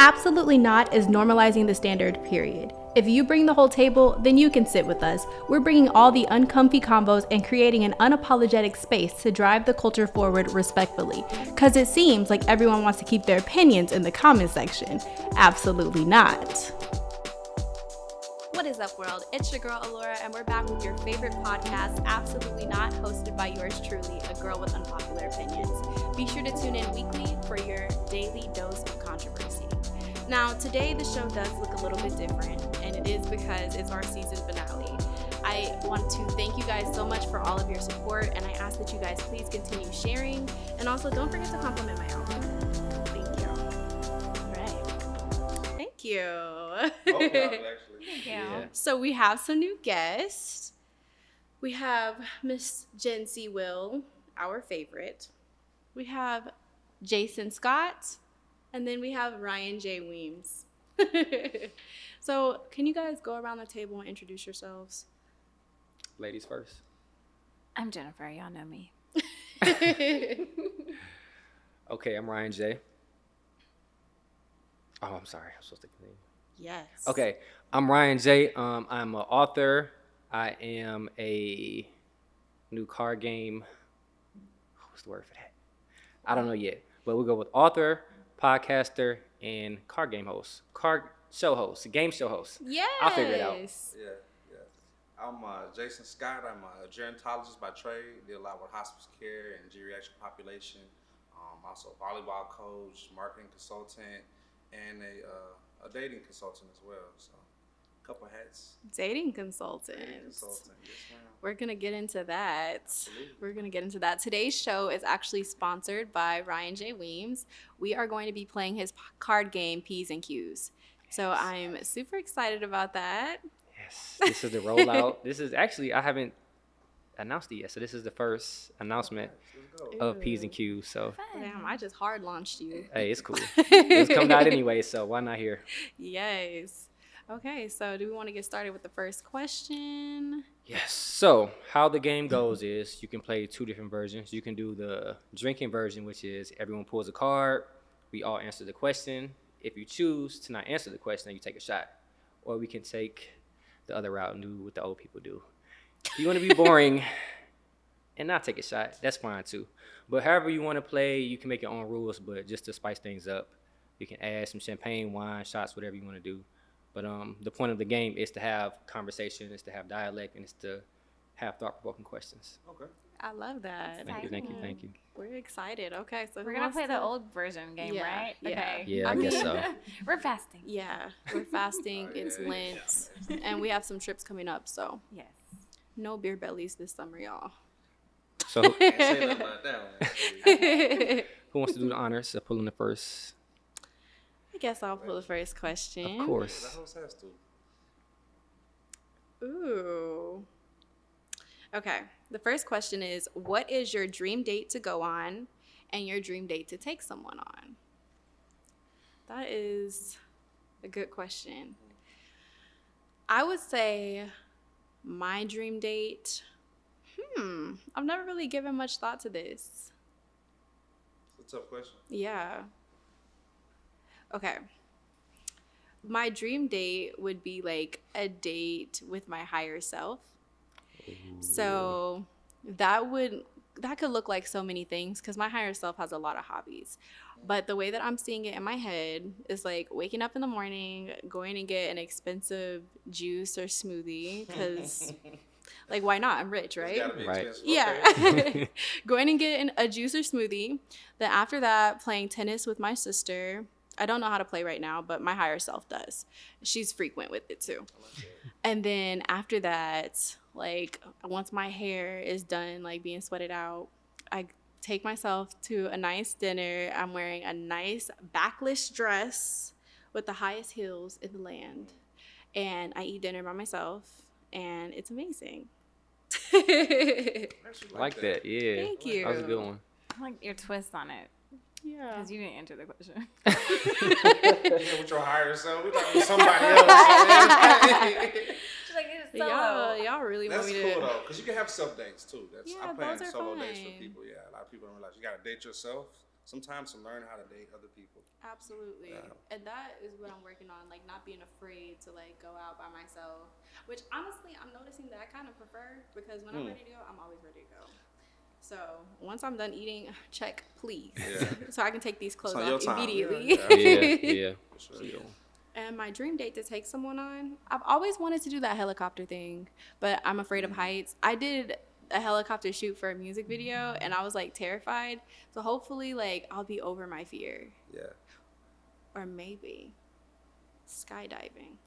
Absolutely not is normalizing the standard, period. If you bring the whole table, then you can sit with us. We're bringing all the uncomfy combos and creating an unapologetic space to drive the culture forward respectfully. Cause it seems like everyone wants to keep their opinions in the comment section. Absolutely not. What is up, world? It's your girl, Alora, and we're back with your favorite podcast, Absolutely Not, hosted by yours truly, a girl with unpopular opinions. Be sure to tune in weekly for your daily dose of controversy. Now, today the show does look a little bit different, and it is because it's our season finale. I want to thank you guys so much for all of your support, and I ask that you guys please continue sharing, and also don't forget to compliment my outfit. Thank you. All right. Thank you. Thank you. Yeah. So we have some new guests. We have Miss Jen C. Will, our favorite. We have Jason Scott. And then we have Ryan J. Weems. So can you guys go around the table and introduce yourselves? Ladies first. I'm Jennifer. Y'all know me. Okay, I'm Ryan J. Oh, I'm sorry. I'm supposed to continue. Yes. Okay, I'm Ryan J. I'm an author. I am a new card game. What's the word for that? I don't know yet, but we'll go with author, podcaster, and card game host. Card show host, game show host. Yes. I'll figure it out. Yeah. I'm Jason Scott. I'm a gerontologist by trade. Deal a lot with hospice care and geriatric population. Also a volleyball coach, marketing consultant, and a dating consultant as well. So, a couple hats. Dating consultant. Yes, ma'am. We're going to get into that. Absolutely. We're going to get into that. Today's show is actually sponsored by Ryan J. Weems. We are going to be playing his card game, P's and Q's. So I'm super excited about that. Yes, this is the rollout. This is actually, I haven't announced it yet, so this is the first announcement Let's go. of P's and Q's. So, Damn, I just hard launched you. hey, it's cool. It's coming out anyway, so why not here? Yes. Okay, so do we want to get started with the first question? Yes. So how the game goes is you can play two different versions. You can do the drinking version, which is everyone pulls a card. We all answer the question. If you choose to not answer the question, you take a shot. Or we can take the other route and do what the old people do. If you want to be boring and not take a shot, that's fine too. But however you want to play, you can make your own rules. But just to spice things up, you can add some champagne, wine, shots, whatever you want to do. But the point of the game is to have conversation, is to have dialect, and is to have thought-provoking questions. Okay. I love that. Thank you. We're excited. Okay, so We're going to play the old version game, Yeah, right? yeah. Okay. Yeah, I guess so. We're fasting. Yeah, we're fasting. It's Lent. And we have some trips coming up, so Yes. no beer bellies this summer, y'all. So Can't say nothing about that one. who wants to do the honors of pulling the first? I guess I'll pull the first question. Of course. The host has to. Ooh. Okay. The first question is, what is your dream date to go on and your dream date to take someone on? That is a good question. I would say my dream date, I've never really given much thought to this. It's a tough question. Yeah. Okay. My dream date would be like a date with my higher self. So that could look like so many things because my higher self has a lot of hobbies. But the way that I'm seeing it in my head is like waking up in the morning, going and get an expensive juice or smoothie because like why not? I'm rich, right? It's gotta be Right. expensive. Yeah. Okay. Going and getting a juice or smoothie. Then after that, playing tennis with my sister. I don't know how to play right now, but my higher self does. She's frequent with it too. And then after that, like once my hair is done, like being sweated out, I take myself to a nice dinner. I'm wearing a nice backless dress with the highest heels in the land. And I eat dinner by myself, and it's amazing. Actually Like that, yeah. Thank you. That was a good one. I like your twist on it Yeah. because you didn't answer the question. Yeah, with your higher self, we talking to somebody else. She's like, it's solo. Y'all really That's want me cool to. though, because you can have self dates too. Yeah, I'm playing those are solo dates for fine. people. Yeah, a lot of people don't realize you gotta date yourself sometimes to learn how to date other people. Absolutely. Yeah. And that is what I'm working on, like not being afraid to like go out by myself, which honestly I'm noticing that I kind of prefer because when I'm ready to go, I'm always ready to go. So once I'm done eating, check, please. Yeah. So I can take these clothes on your off time. immediately. Yeah. For sure. And my dream date to take someone on, I've always wanted to do that helicopter thing, but I'm afraid of heights. I did a helicopter shoot for a music video and I was like terrified. So hopefully like I'll be over my fear. Yeah. Or maybe skydiving.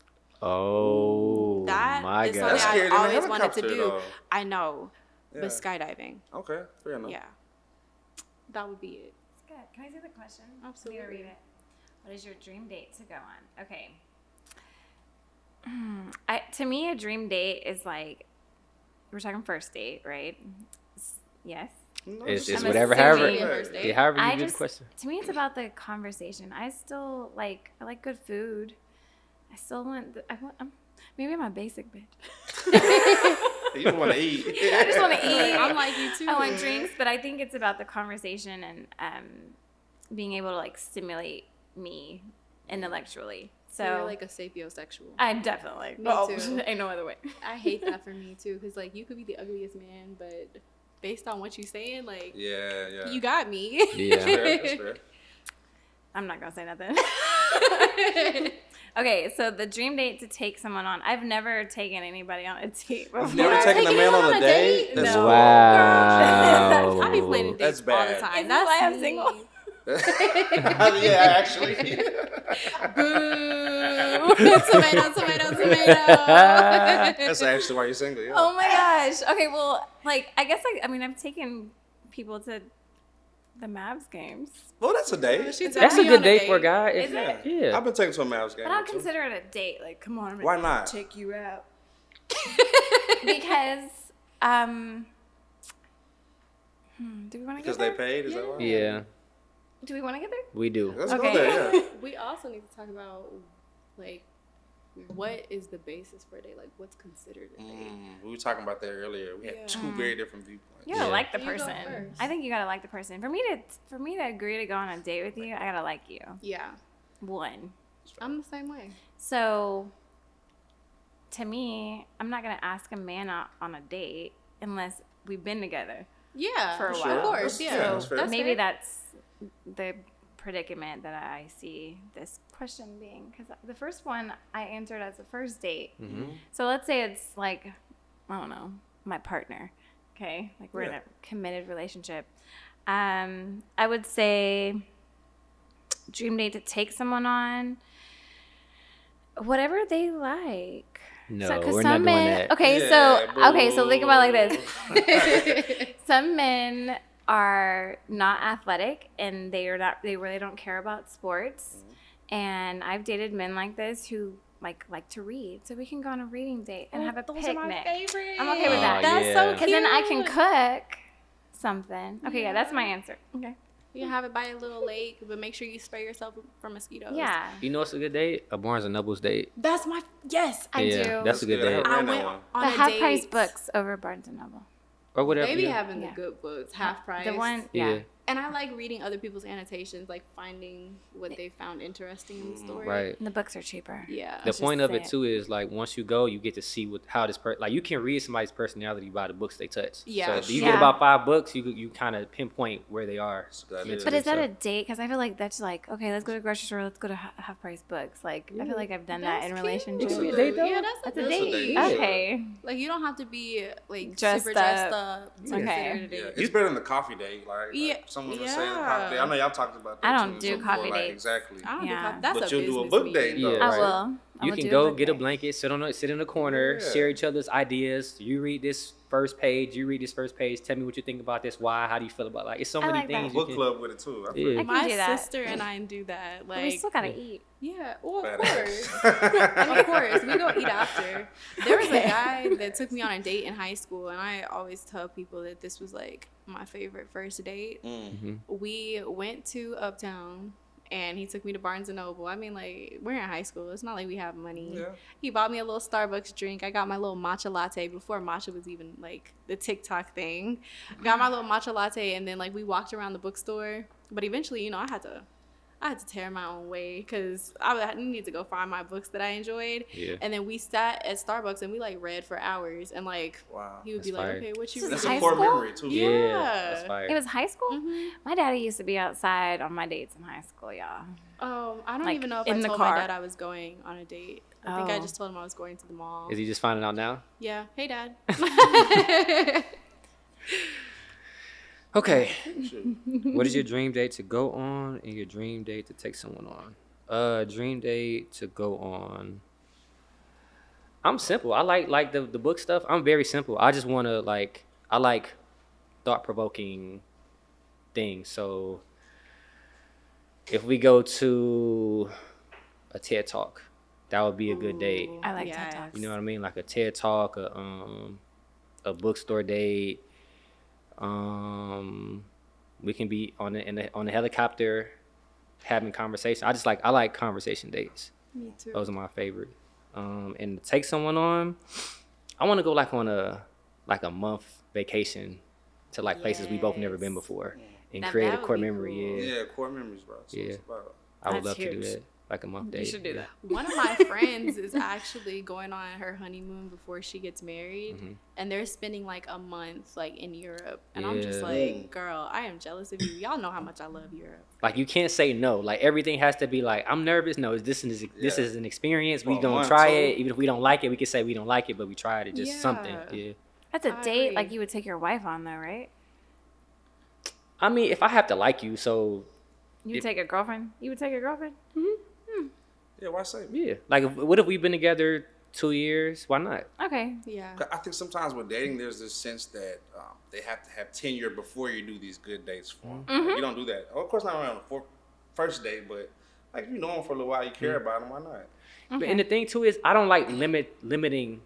Oh, That my is God. something That's scarier I than a always wanted to helicopter, do. though. I know, Yeah. but skydiving. Okay, fair enough. Yeah. That would be it. It's good. Can I see the question? Absolutely. I'm gonna read it. What is your dream date to go on? Okay. To me, a dream date is like, we're talking first date, right? Yes. No, It's just- whatever, assuming however, first date. yeah, however you I do the just, question. to me, it's about the conversation. I like good food. I still want, maybe I'm a basic bitch. You just want to eat. I just want to eat. I'm like you too. I want drinks, but I think it's about the conversation and being able to like stimulate me intellectually. So So you're like a sapiosexual. I'm definitely. Me too. Ain't no other way. I hate that for me too, because like you could be the ugliest man, but based on what you saying, like Yeah. you got me. That's Yeah. fair. That's fair. I'm not gonna say nothing. Okay, so the dream date to take someone on. I've never taken anybody on a date before. You've never taken a man on a date? That's No. Wow. I be planning dates That's all the bad. time. Is this That's why I'm me. single? Yeah, actually. Boo! tomato. That's actually why you're single. Yeah. Oh my gosh. Okay, well, like I guess I've taken people to the Mavs games, Well, that's a date. That's a good date for a guy. Is If- it? Yeah. I've been taken to a Mavs game. but I don't too. consider it a date. Like, come on, I'm Why gonna not? take you out. Because do we want to Because get they there? paid. Is that why? Yeah, Do we want to get there? we do. Let's Okay. go there. Yeah. We also need to talk about like what is the basis for a date? Like what's considered a date? We were talking about that earlier. We had Yeah. two very different viewpoints. You gotta Yeah. like the You go person. first. I think you gotta like the person. For me to agree to go on a date with you, I gotta like you. Yeah, One. I'm the same way. So, to me, I'm not gonna ask a man out on a date unless we've been together. Yeah, For a sure. while. Of course, That's- yeah. yeah, that's fair. Maybe fair. that's the predicament that I see this question being. Because the first one I answered as a first date. So let's say it's like, I don't know, my partner. Okay, like we're in Yeah. a committed relationship. I would say dream date to take someone on whatever they like. No, 'cause we're some not doing men, that. Okay, Yeah, so think about it like boo. this. Some men are not athletic and they don't care about sports. And I've dated men like this who like to read. So we can go on a reading date and have a Those picnic. are my favorite. I'm okay with that. That's yeah. so cute. Because then I can cook something. Okay, yeah, that's my answer. Okay. You can have it by a little lake, but make sure you spray yourself for mosquitoes. Yeah. You know what's a good date? A Barnes and Noble's date. That's my yes. I Yeah, do. that's a good Yeah, date. I ran that went one. on The a half price date. books over Barnes and Noble. Or whatever. They be yeah. having Yeah. the good books, half price. The one, Yeah. yeah. And I like reading other people's annotations, like finding what they found interesting in the story. Right. And the books are cheaper. Yeah. The Let's point just of say it too is like once you go, you get to see how this person, like you can read somebody's personality by the books they touch. Yeah. So you Yeah. get about 5 books, you kind of pinpoint where they are. That's a good idea. mentally, But is that so- a date? Because I feel like that's like, okay, let's go to the grocery store. Let's go to half price books. Like, I feel like I've done that That's in cute. relationships. It could be a date, though. Yeah, That's a That's a date. date. Yeah. Okay. Like you don't have to be like Dressed super dressed up. up to Okay. consider it a Yeah, date. it's better than the coffee date. Like Yeah, someone was yeah. saying coffee date. I know y'all talked about that. I don't too, do so coffee like, dates. Exactly. I don't Yeah. do coffee. That's But a you'll do a business book meeting. date, Yeah, though. I right. will. I You will can do go book get a date. blanket, sit in the corner, Yeah. share each other's ideas. You read this first page, you read this first page. Tell me what you think about this. Why? How do you feel about it? Like it's so I many like that. things. You Book can, club with it too. I Yeah. feel I can My do that. sister and I do that. But Like, we still gotta eat. yeah, well, of Badass. course. Of course, we go eat after. There was a guy that took me on a date in high school, and I always tell people that this was like my favorite first date. Mm. We went to Uptown, and he took me to Barnes and Noble. I mean, like, we're in high school. It's not like we have money. Yeah. He bought me a little Starbucks drink. I got my little matcha latte before matcha was even like the TikTok thing. Got my little matcha latte, and then like we walked around the bookstore. But eventually, you know, I had to tear my own way because I needed to go find my books that I enjoyed. Yeah. And then we sat at Starbucks and we like read for hours. And like Wow. he would That's be like, fire. okay, what you This reading? is That's a high core school? memory too. Yeah. That's fire. It was high school? Mhm. My daddy used to be outside on my dates in high school, y'all. I don't Like, even know if in I the told car? my dad I was going on a date. I think I Oh. just told him I was going to the mall. Is he just finding out now? Yeah. Hey, Dad. Okay. Shoot. What is your dream date to go on and your dream date to take someone on? Dream date to go on. I'm simple. I like the book stuff. I'm very simple. I just want to I like thought-provoking things. So if we go to a TED Talk, that would be a good date. I like Yeah. TED Talks. You know what I mean? Like a TED Talk, a bookstore date. We can be on the helicopter having conversation. I like conversation dates. Me too. Those are my favorite. And to take someone on, I want to go like on a month vacation to like places we both never been before and That create a would core be memory. cool. Yeah, Yeah, core memories, bro. So Yeah. it's about I would That's love to do huge. that. Like a month date. You should do that. One of my friends is actually going on her honeymoon before she gets married, and they're spending like a month like in Europe, and I'm just Yeah. like, girl, I am jealous of you. Y'all know how much I love Europe. Like you can't say no. Like everything has to be like I'm nervous. No, this is Yeah. an experience. We Well, gonna one, try two. it. Even if we don't like it, we can say we don't like it, but we tried it. Just something. Yeah. Yeah. That's a I date agree. like you would take your wife on, though, right? I mean, if I have to like you, so You would take a girlfriend? You would take a girlfriend? yeah. Why say? yeah. Like, what if we've been together 2 years? Why not? Okay. Yeah. I think sometimes with dating, there's this sense that they have to have tenure before you do these good dates for them. Like, you don't do that. Of course, not on the first date, but like if you know them for a little while, you care about them. Why not? But and the thing too is, I don't like limiting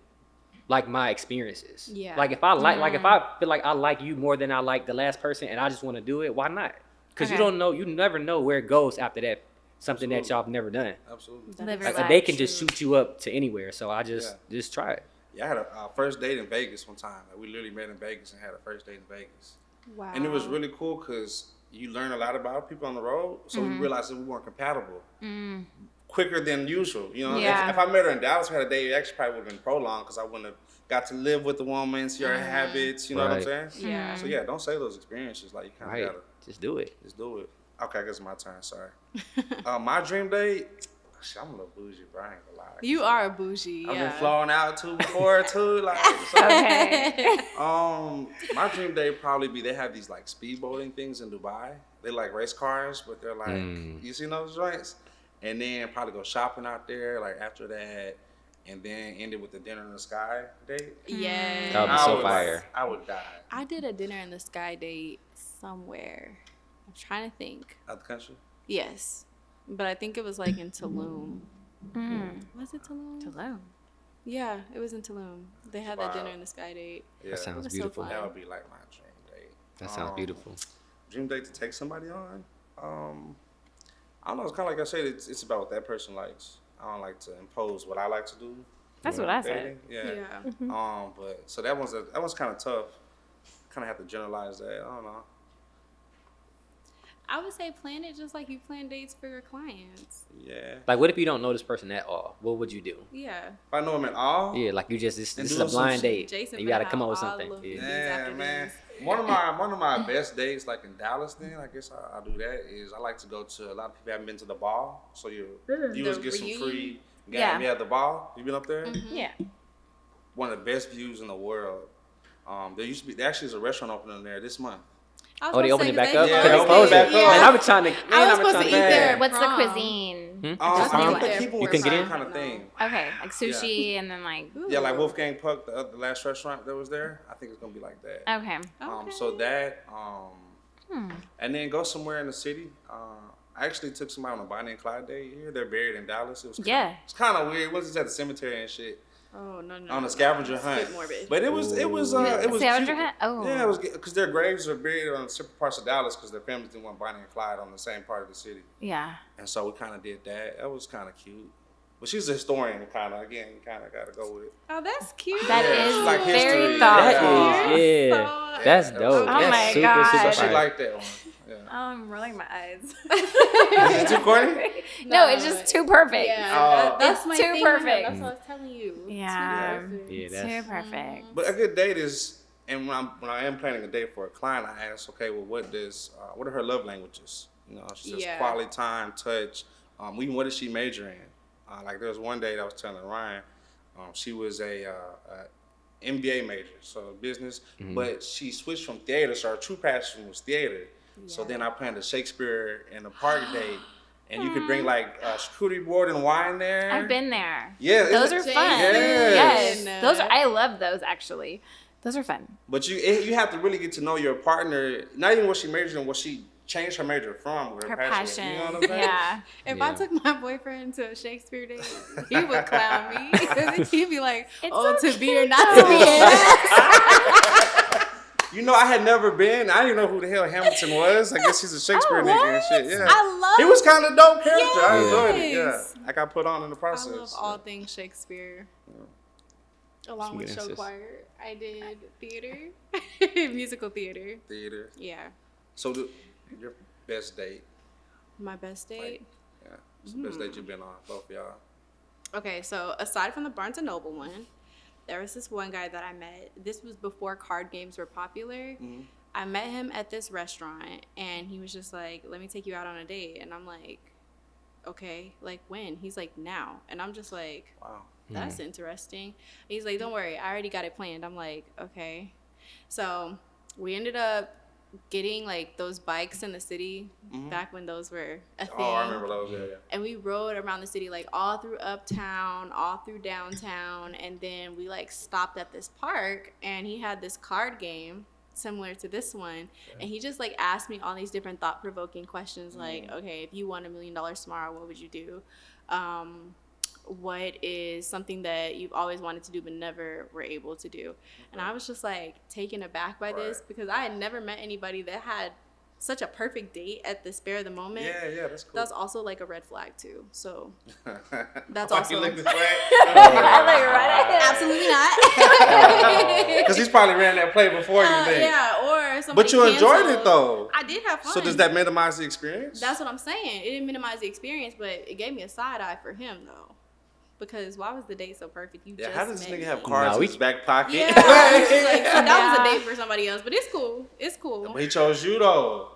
like my experiences. Yeah. Like if I like if I feel like I like you more than I like the last person, and I just want to do it, why not? Because Okay. you never know where it goes after that. Something that y'all have never done. Absolutely. Live Like your they life. can just shoot you up to anywhere. So I just try it. Yeah, I had a first date in Vegas one time. Like, we literally met in Vegas and had a first date in Vegas. Wow. And it was really cool because you learn a lot about people on the road. So we realized that we weren't compatible quicker than usual. You know, Yeah. if I met her in Dallas, we had a date, it actually probably would have been prolonged because I wouldn't have got to live with the woman, see her habits. You know what I'm saying? Yeah. So yeah, don't say those experiences. Like you kind of Right. gotta Just do it. just do it. Okay, I guess it's my turn. Sorry. My dream date. Shit, I'm a little bougie, bro. I ain't gonna lie. You are a bougie. I've Yeah. been flown out too before too. Like, so, Okay. my dream date probably be they have these like speedboating things in Dubai. They like race cars, but they're like you see those joints, and then probably go shopping out there. Like after that, and then end it with the dinner in the sky date. Yeah. That would be I so would, fire. I would die I did a dinner in the sky date somewhere. I'm trying to think. out the country. Yes. But I think it was like in Tulum. Was it Tulum? Hello. Yeah, it was in Tulum. They had that Wow. dinner in the sky date. Yeah, That sounds was so beautiful. fun. that would be like my dream date. That sounds beautiful. Dream date to take somebody on. I don't know. It's kind of like I said. It's about what that person likes. I don't like to impose what I like to do. That's what I said. Dating. Yeah. Yeah. But so that one's kind of tough. Kind of have to generalize that. I don't know. I would say plan it just like you plan dates for your clients. Yeah. Like, what if you don't know this person at all? What would you do? Yeah. If I know him at all. Yeah, like you just this And is do a some blind shit. date. Jason And you got to better come up with have all something. of the- Yeah. These Yeah, after man. these. One of my best dates, like in Dallas, then I guess I do that. Is I like to go to a lot of people haven't been to the ball, so you just get some reunion? free. Yeah. Yeah, the ball. You been up there? Yeah. One of the best views in the world. There actually is a restaurant opening there this month. I was Oh, they about to opened say, it back 'cause up? Yeah, Because they they opened closed it it. back up. Man, I've been trying to. I was supposed to eat there. What's the Prom. cuisine? Just I went think there people for were You can get same in? kind of thing. Okay, like sushi and then like. Yeah, like Wolfgang Puck, the last restaurant that was there. I think it's gonna be like that. Okay. So that, and then go somewhere in the city. I actually took somebody on a Bonnie and Clyde date here. They're buried in Dallas. It was Yeah. It's kind of weird. It was just at the cemetery and shit. Oh no. On a scavenger It's a hunt. bit morbid. But it was Scavenger cute. hunt? Oh. Yeah, it was because their graves are buried on separate parts of Dallas because their families didn't want Bonnie and Clyde on the same part of the city. Yeah. And so we kind of did that. That was kind of cute. But she's a historian, kind of got to go with it. Oh, that's cute. That Yeah, is she like very history. thoughtful. Yeah, that's dope. Oh That's my super, God. super She fire. liked that one. Yeah. Oh, I'm rolling my eyes. Is it too corny? No, it's just too perfect. Yeah, that's It's my too thing. perfect. That's what I was telling you. Yeah. Too perfect. Yeah, that's Too perfect. But a good date is, and when I am planning a date for a client, I ask, okay, well, what are her love languages? You know, she says quality time, touch. Even what does she major in? Like there was one day that I was telling Ryan, she was a MBA major, so business, but she switched from theater, so her true passion was theater. So then I planned a Shakespeare in a party date, and you could bring like a charcuterie board and wine there. I've been there. Yeah, Those are fun. Yes. Yes. Those are. I love those actually. Those are fun. But you have to really get to know your partner, not even what she majored in, what she changed her major from, with her passion. You know what I'm saying? Yeah. If I took my boyfriend to a Shakespeare date, he would clown me. He'd be like, It's to be or not to be. You know, I had never been. I didn't know who the hell Hamilton was. I guess he's a Shakespeare nigga and shit. Yeah, I love he was kind of dope character. I enjoyed it. Yeah, Yes. I got put on in the I process. love all things Shakespeare. Along with show choir, I did theater, musical theater. Theater. Yeah. So your best date? My best date? Yeah, it's the best date you've been on, both of y'all. Okay, so aside from the Barnes & Noble one, there was this one guy that I met. This was before card games were popular. I met him at this restaurant, and he was just like, let me take you out on a date. And I'm like, okay, like when? He's like, now. And I'm just like, Wow. That's interesting. He's like, don't worry, I already got it planned. I'm like, okay. So we ended up getting like those bikes in the city back when those were a thing. Oh, I remember those. Yeah. And we rode around the city, like all through uptown, all through downtown. And then we like stopped at this park, and he had this card game similar to this one. And he just like asked me all these different thought-provoking questions, like, okay, if you won $1 million tomorrow, what would you do? What is something that you've always wanted to do but never were able to do? And I was just like taken aback by this, because I had never met anybody that had such a perfect date at the spare of the moment. Yeah, that's cool. That's also like a red flag too. So that's Why also you looking I like right at him. absolutely not. Because he's probably ran that play before you think. Yeah, or somebody But you enjoyed canceled. it though. I did have fun. So does that minimize the experience? That's what I'm saying. It didn't minimize the experience, but it gave me a side eye for him though. Because why was the date so perfect? You just how does this met nigga me. have cards in his back pocket? Yeah, I was like, so that was a date for somebody else, but it's cool. It's cool. But he chose you though.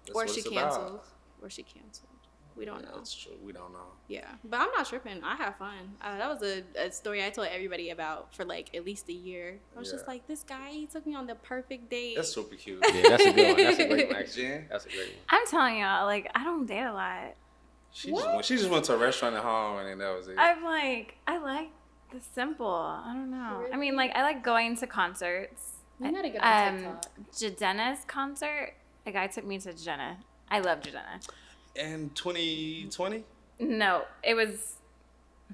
That's Or what she it's about. canceled. Or she canceled. We don't know. That's true. We don't know. Yeah, but I'm not tripping. I have fun. That was a story I told everybody about for like at least a year. I was just like, this guy, he took me on the perfect date. That's super cute. Yeah, that's a good one. That's a great one, actually. Jen? That's a great one. I'm telling y'all, like, I don't date a lot. She just went to a restaurant at home and then that was it. I'm like, I like the simple. I don't know. I mean, like, I like going to concerts. You gotta get on TikTok. Jadena's concert, a guy took me to Jadena. I love Jadena. In 2020? No, it was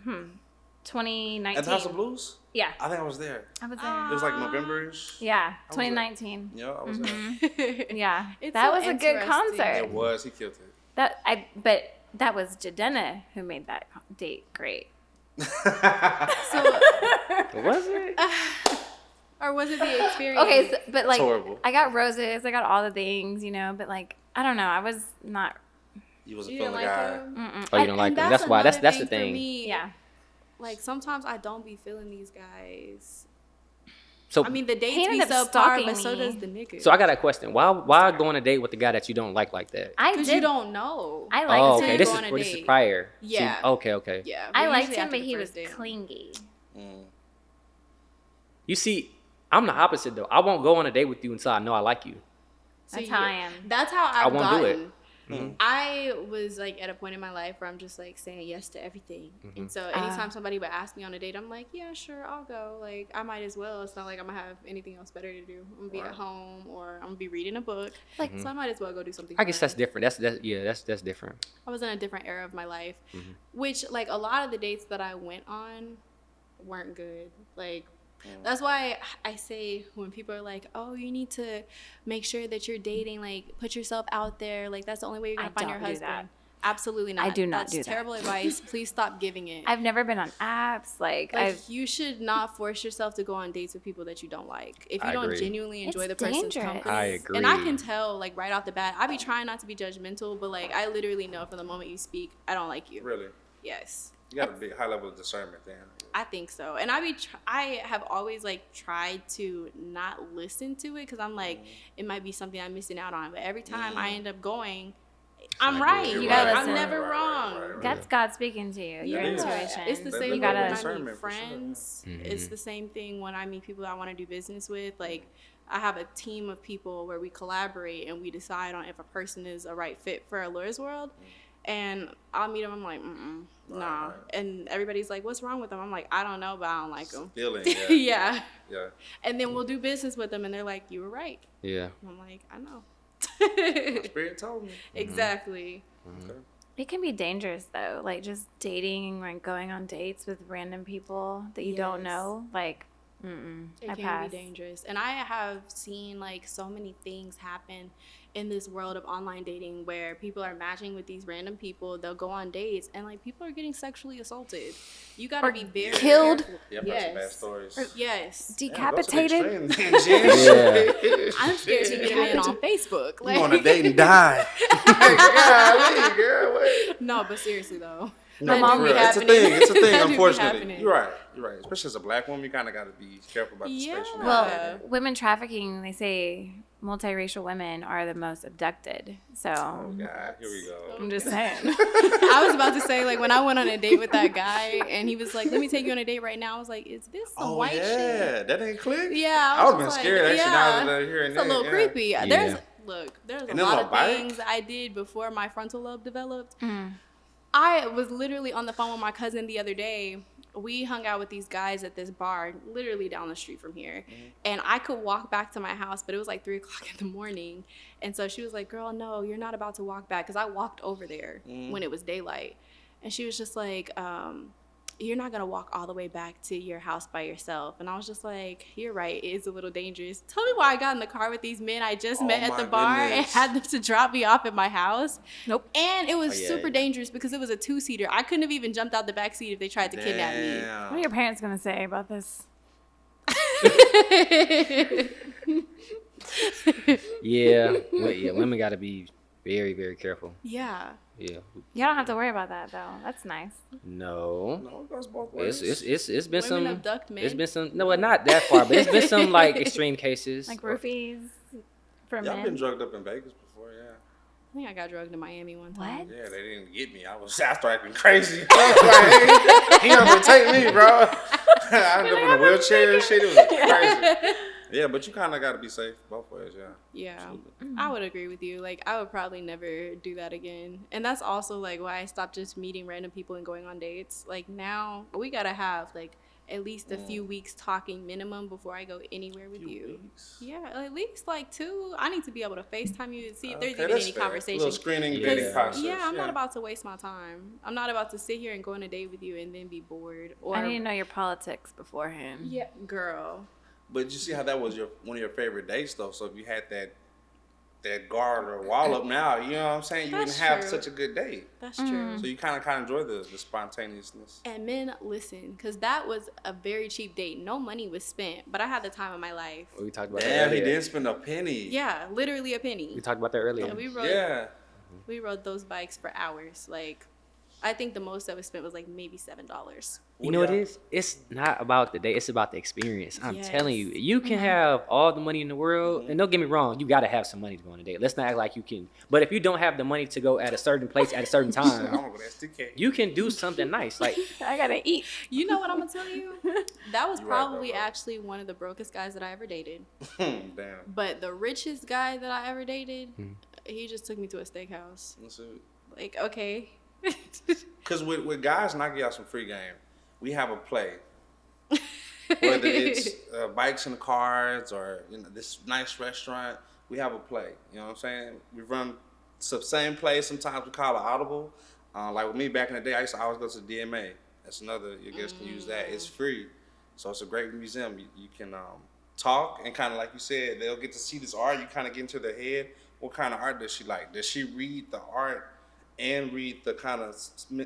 2019. At the House of Blues? Yeah, I think I was there. I was there. It was like November-ish. Yeah, was there. 2019. Yeah, I was there. Yeah, It's that so was a good interesting. concert. It was. He killed it. But that was Jadena who made that date great. So, Was it? or was it the experience? Okay, so, but like, horrible. I got roses, I got all the things, you know, but like, I don't know, I was not. You wasn't You feeling didn't the like guy. him? Oh, you don't like them. That's why. That's another the for thing. me. Yeah. Like sometimes I don't be feeling these guys. So I mean, the dates He be ended up subpar, stalking but so me. does the nigga. So I got a question. Why go on a date with the guy that you don't like that? I Because did. you don't know. I liked Oh, him. okay. to This go is on a this is date. prior. Yeah. Okay. Yeah, I but liked usually him, after but the he was first date. clingy. You see, I'm the opposite though. I won't go on a date with you until I know I like you. That's See, how I am. That's how I've won't do it. gotten. I was like at a point in my life where I'm just like saying yes to everything. And so anytime somebody would ask me on a date, I'm like, yeah, sure, I'll go. Like, I might as well. It's not like I'm gonna have anything else better to do. I'm gonna be at home or I'm gonna be reading a book. Like, so I might as well go do something. I guess fun. that's different. That's different. I was in a different era of my life, which like a lot of the dates that I went on weren't good. Like, that's why I say when people are like, oh, you need to make sure that you're dating, like, put yourself out there. Like, that's the only way you're going to find your don't do husband. that. Absolutely not. I do not That's do that. terrible advice. Please stop giving it. I've never been on apps. Like You should not force yourself to go on dates with people that you don't like. If you I don't agree. genuinely enjoy It's the person's dangerous. company. I agree. And I can tell, like, right off the bat, I be trying not to be judgmental, but, like, I literally know from the moment you speak, I don't like you. Really? Yes. You got a big high level of discernment then. I think so. And I have always, like, tried to not listen to it because I'm like, it might be something I'm missing out on. But every time I end up going, I'm not right. good. You gotta I'm listen. never wrong. that's God speaking to you. Your Yeah. intuition. It's the That same level thing of when I meet discernment for sure, yeah. friends. Mhm. It's the same thing when I meet people I want to do business with. Like, I have a team of people where we collaborate and we decide on if a person is a right fit for a lawyer's world. And I'll meet them. I'm like, nah. right. And everybody's like, what's wrong with them? I'm like, I don't know, but I don't like them. Feeling, Yeah. yeah. Yeah. And then we'll do business with them, and they're like, you were right. Yeah. And I'm like, I know. Spirit told me. Exactly. Okay. It can be dangerous though, like just dating, like going on dates with random people that you don't Yes. know. Like, It I can pass. be dangerous. And I have seen like so many things happen in this world of online dating where people are matching with these random people. They'll go on dates and like people are getting sexually assaulted. You got to Or be very killed. careful. Yeah, I've heard some bad Yes. stories. Yes. Decapitated. Yeah. I'm scared to meet a man on Facebook. You Like, on a date and die. Golly, girl, wait. no, but seriously though. No, That for do be real. It's a happening. thing. It's a thing, That do be unfortunately. happening. You're right. You're right. Especially as a black woman, you kind of got to be careful about the space Yeah. you're Well, in. women trafficking, they say multiracial women are the most abducted. So Oh, God. Here we go. I'm just saying. I was about to say, like, when I went on a date with that guy and he was like, let me take you on a date right now. I was like, is this some Oh, white yeah. shit? That ain't click? Yeah. I would have been was scared like, actually now that I hear It's a little creepy. Yeah. There's a And then lot on a of bike? things I did before my frontal lobe developed. Mm. I was literally on the phone with my cousin the other day. We hung out with these guys at this bar literally down the street from here. And I could walk back to my house, but it was like 3 o'clock in the morning. And so she was like, girl, no, you're not about to walk back. Because I walked over there when it was daylight. And she was just like, you're not going to walk all the way back to your house by yourself. And I was just like, you're right. It is a little dangerous. Tell me why I got in the car with these men I just met at my the bar and goodness. had them to drop me off at my house. Nope. And it was Oh, yeah, super yeah. dangerous because it was a 2-seater. I couldn't have even jumped out the back seat if they tried to kidnap me. What are your parents going to say about this? Yeah. Women got to be very, very careful. Yeah. Yeah. You don't have to worry about that though. That's nice. No. No, it goes both ways. It's been Women some. abduct men. It's been some. No, well, not that far, but it's been some like extreme cases. Like roofies for Y'all men. been drugged up in Vegas before, yeah. I think I got drugged in Miami one time. What? Yeah, they didn't get me. I started acting crazy. I was like, hey, he not gonna take me, bro. I ended up in a wheelchair and shit. It was crazy. Yeah, but you kind of got to be safe both ways, yeah. Yeah, I would agree with you. Like, I would probably never do that again. And that's also, like, why I stopped just meeting random people and going on dates. Like, now we got to have, like, at least a few weeks talking minimum before I go anywhere with you. Weeks. Yeah, at least, like, 2. I need to be able to FaceTime you and see if there's Okay, even that's any fair. conversation. Little screening Yeah. dating process. Yeah, I'm not about to waste my time. I'm not about to sit here and go on a date with you and then be bored. Or I need to know your politics beforehand. yeah, girl. But you see how that was one of your favorite dates, though. So if you had that guard or wall up now, you know what I'm saying? You That's wouldn't have true. such a good date. That's true. So you kind of enjoy the spontaneousness. And men, listen, because that was a very cheap date. No money was spent, but I had the time of my life. We talked about that Damn, he earlier. didn't spend a penny. Yeah, literally a penny. We talked about that earlier. And Yeah. we rode those bikes for hours. Like, I think the most that was spent was like maybe $7. You know what it is? It's not about the day. It's about the experience. I'm Yes. telling you. You can have all the money in the world. And don't get me wrong. You got to have some money to go on a date. Let's not act like you can. But if you don't have the money to go at a certain place at a certain I'm time, gonna go to STK. you can do something nice. Like, I gotta eat. You know what I'm going to tell you? That was You right, probably bro. actually one of the brokest guys that I ever dated. Damn. But the richest guy that I ever dated, he just took me to a steakhouse. Let's see. Like, okay. Because with guys, and I give y'all some free game, we have a play. Whether it's bikes and cars or this nice restaurant, we have a play. You know what I'm saying? We run the same play. Sometimes we call it audible. Like with me back in the day, I used to always go to the DMA. That's another. Your guests can use that. It's free, so it's a great museum. You can talk and kind of like you said, they'll get to see this art. You kind of get into their head. What kind of art does she like? Does she read the art and read the kind of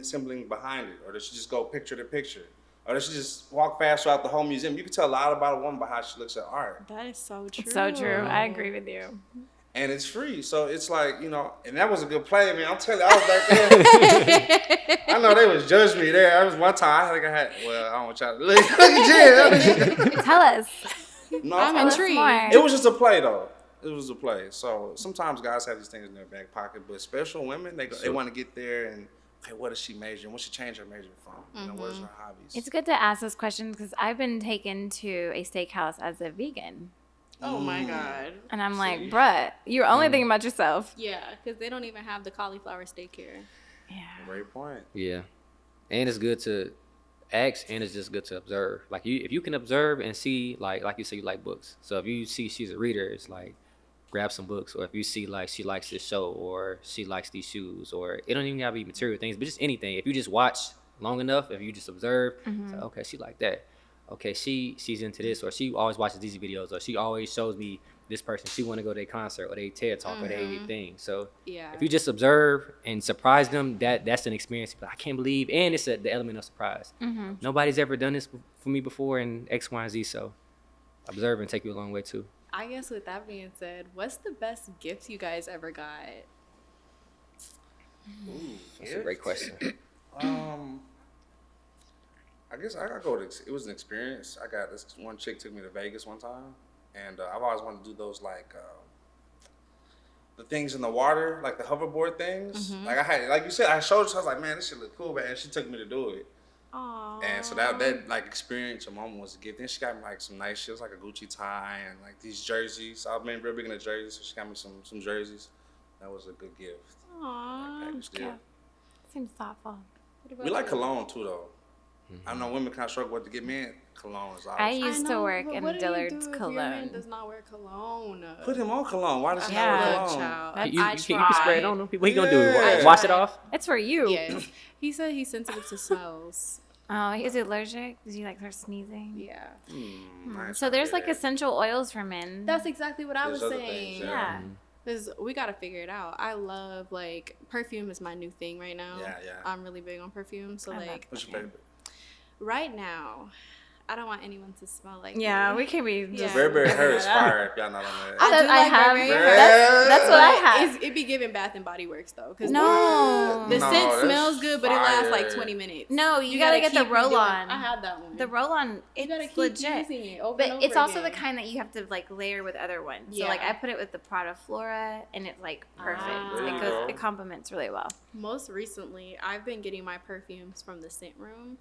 symboling behind it, or does she just go picture to picture? Or does she just walk fast throughout the whole museum? You can tell a lot about a woman by how she looks at art. That is so true. It's so true. I agree with you. And it's free. So it's like, and that was a good play, man. I'm telling you, I was back there. I know they was judging me there. I was one time, I think I don't want y'all to look at Jen. Tell us. No, I'm intrigued. it was just a play, though. It was a play. So sometimes guys have these things in their back pocket, but special women, they want to get there and, okay, what does she major? What she change her major from? What is her hobbies? It's good to ask those questions because I've been taken to a steakhouse as a vegan. Oh my God. And I'm like, bruh, you're only thinking about yourself. Yeah, because they don't even have the cauliflower steak here. Yeah. Great point. Yeah, and it's good to ask, and it's just good to observe. Like if you can observe and see, like you say, you like books. So if you see she's a reader, it's like grab some books. Or if you see like she likes this show, or she likes these shoes, or it don't even gotta be material things, but just anything. If you just watch long enough, if you just observe, it's like, okay, she like that. Okay, she's into this, or she always watches these videos, or she always shows me this person. She want to go to their concert or their TED talk or their thing. So if you just observe and surprise them, that's an experience. But I can't believe, and it's the element of surprise. Nobody's ever done this for me before in X, Y, and Z. So observe and take you a long way too. I guess with that being said, what's the best gift you guys ever got? That's a great question. I guess I gotta go with it was an experience. I got this one chick took me to Vegas one time, and I've always wanted to do those like the things in the water, like the hoverboard things. Like I had, like you said, I showed her. I was like, man, this shit look cool, man. And she took me to do it. Aww. And so that like experience, a moment was a gift. Then she got me like some nice shit, like a Gucci tie and like these jerseys. I've been real big into jerseys, so she got me some jerseys. That was a good gift. Aww. Like, Yeah. Seems thoughtful. we like cologne too, though. I know women kind of struggle with to get men. Cologne is I always. used to work in Dillard's Your man cologne. does not wear cologne. Put him on cologne. Why does he Yeah. not wear Look, cologne? child. You I can spray it on them. What he gonna do? Yeah. Wash it off? It's for you. Yes. He said he's sensitive to smells. Oh, is he allergic? Does he like start sneezing? Yeah. So there's like essential oils for men. That's exactly what I was There's other saying. things, yeah. Because we got to figure it out. I love, like, perfume is my new thing right now. Yeah. I'm really big on perfume. So, I love like, What's your favorite? right now, I don't want anyone to smell like Yeah, me. we can be just. Yeah. Burberry Her is fire. If y'all not on that. I do I like have. Burberry That's what I have. It be giving Bath and Body Works though, because No. the No, scent that's smells good, but it lasts like fire. 20 minutes. No, you gotta get the keep roll redoing- on. I have that one. The roll-on, You gotta it's keep legit. using it over But and over it's also the again. kind that you have to like layer with other ones. So Yeah. like I put it with the Prada Flora, and it's like perfect. There you It go. goes. It complements really well. Most recently, I've been getting my perfumes from the scent room,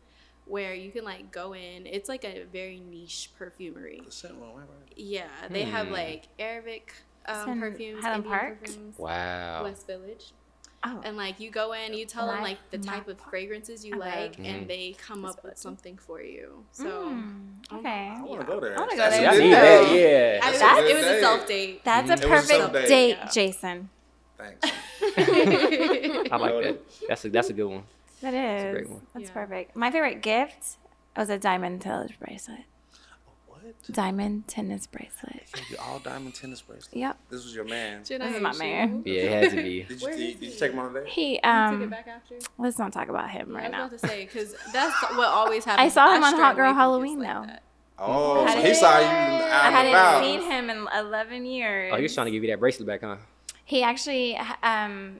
where you can like go in. It's like a very niche perfumery. The scent room, right? Yeah, they have like Arabic in perfumes, Highland Indian Park? perfumes, Wow. West Village. Oh, And like you go in, you tell them like the My type of fragrances you I love like, and they come West up with Village. something for you. So okay. I want to go there. I wanna go That's there. a I good need date. that. Yeah. That's I- a good it was a date. self date. That's It a was a perfect self-date. date, Yeah. Jason. Thanks. I like that. That's a good one. That a is. great one. That's Yeah. perfect. My favorite gift was a diamond tennis bracelet. What? Diamond tennis bracelet. You all diamond tennis bracelet. Yep. This was your man. Jen, I This is hate my you. man. Yeah, it had to be. Did Where you, is did you he? take him on a date? He Took it back after. let's not talk about him I right was now. about to say because that's what always happens. I saw him on stray Hot Girl away from Halloween, gifts though. like that. Oh, I so he hadn't- saw you I out and hadn't about. seen him in 11 years. Oh, he was trying to give you that bracelet back, huh? He actually,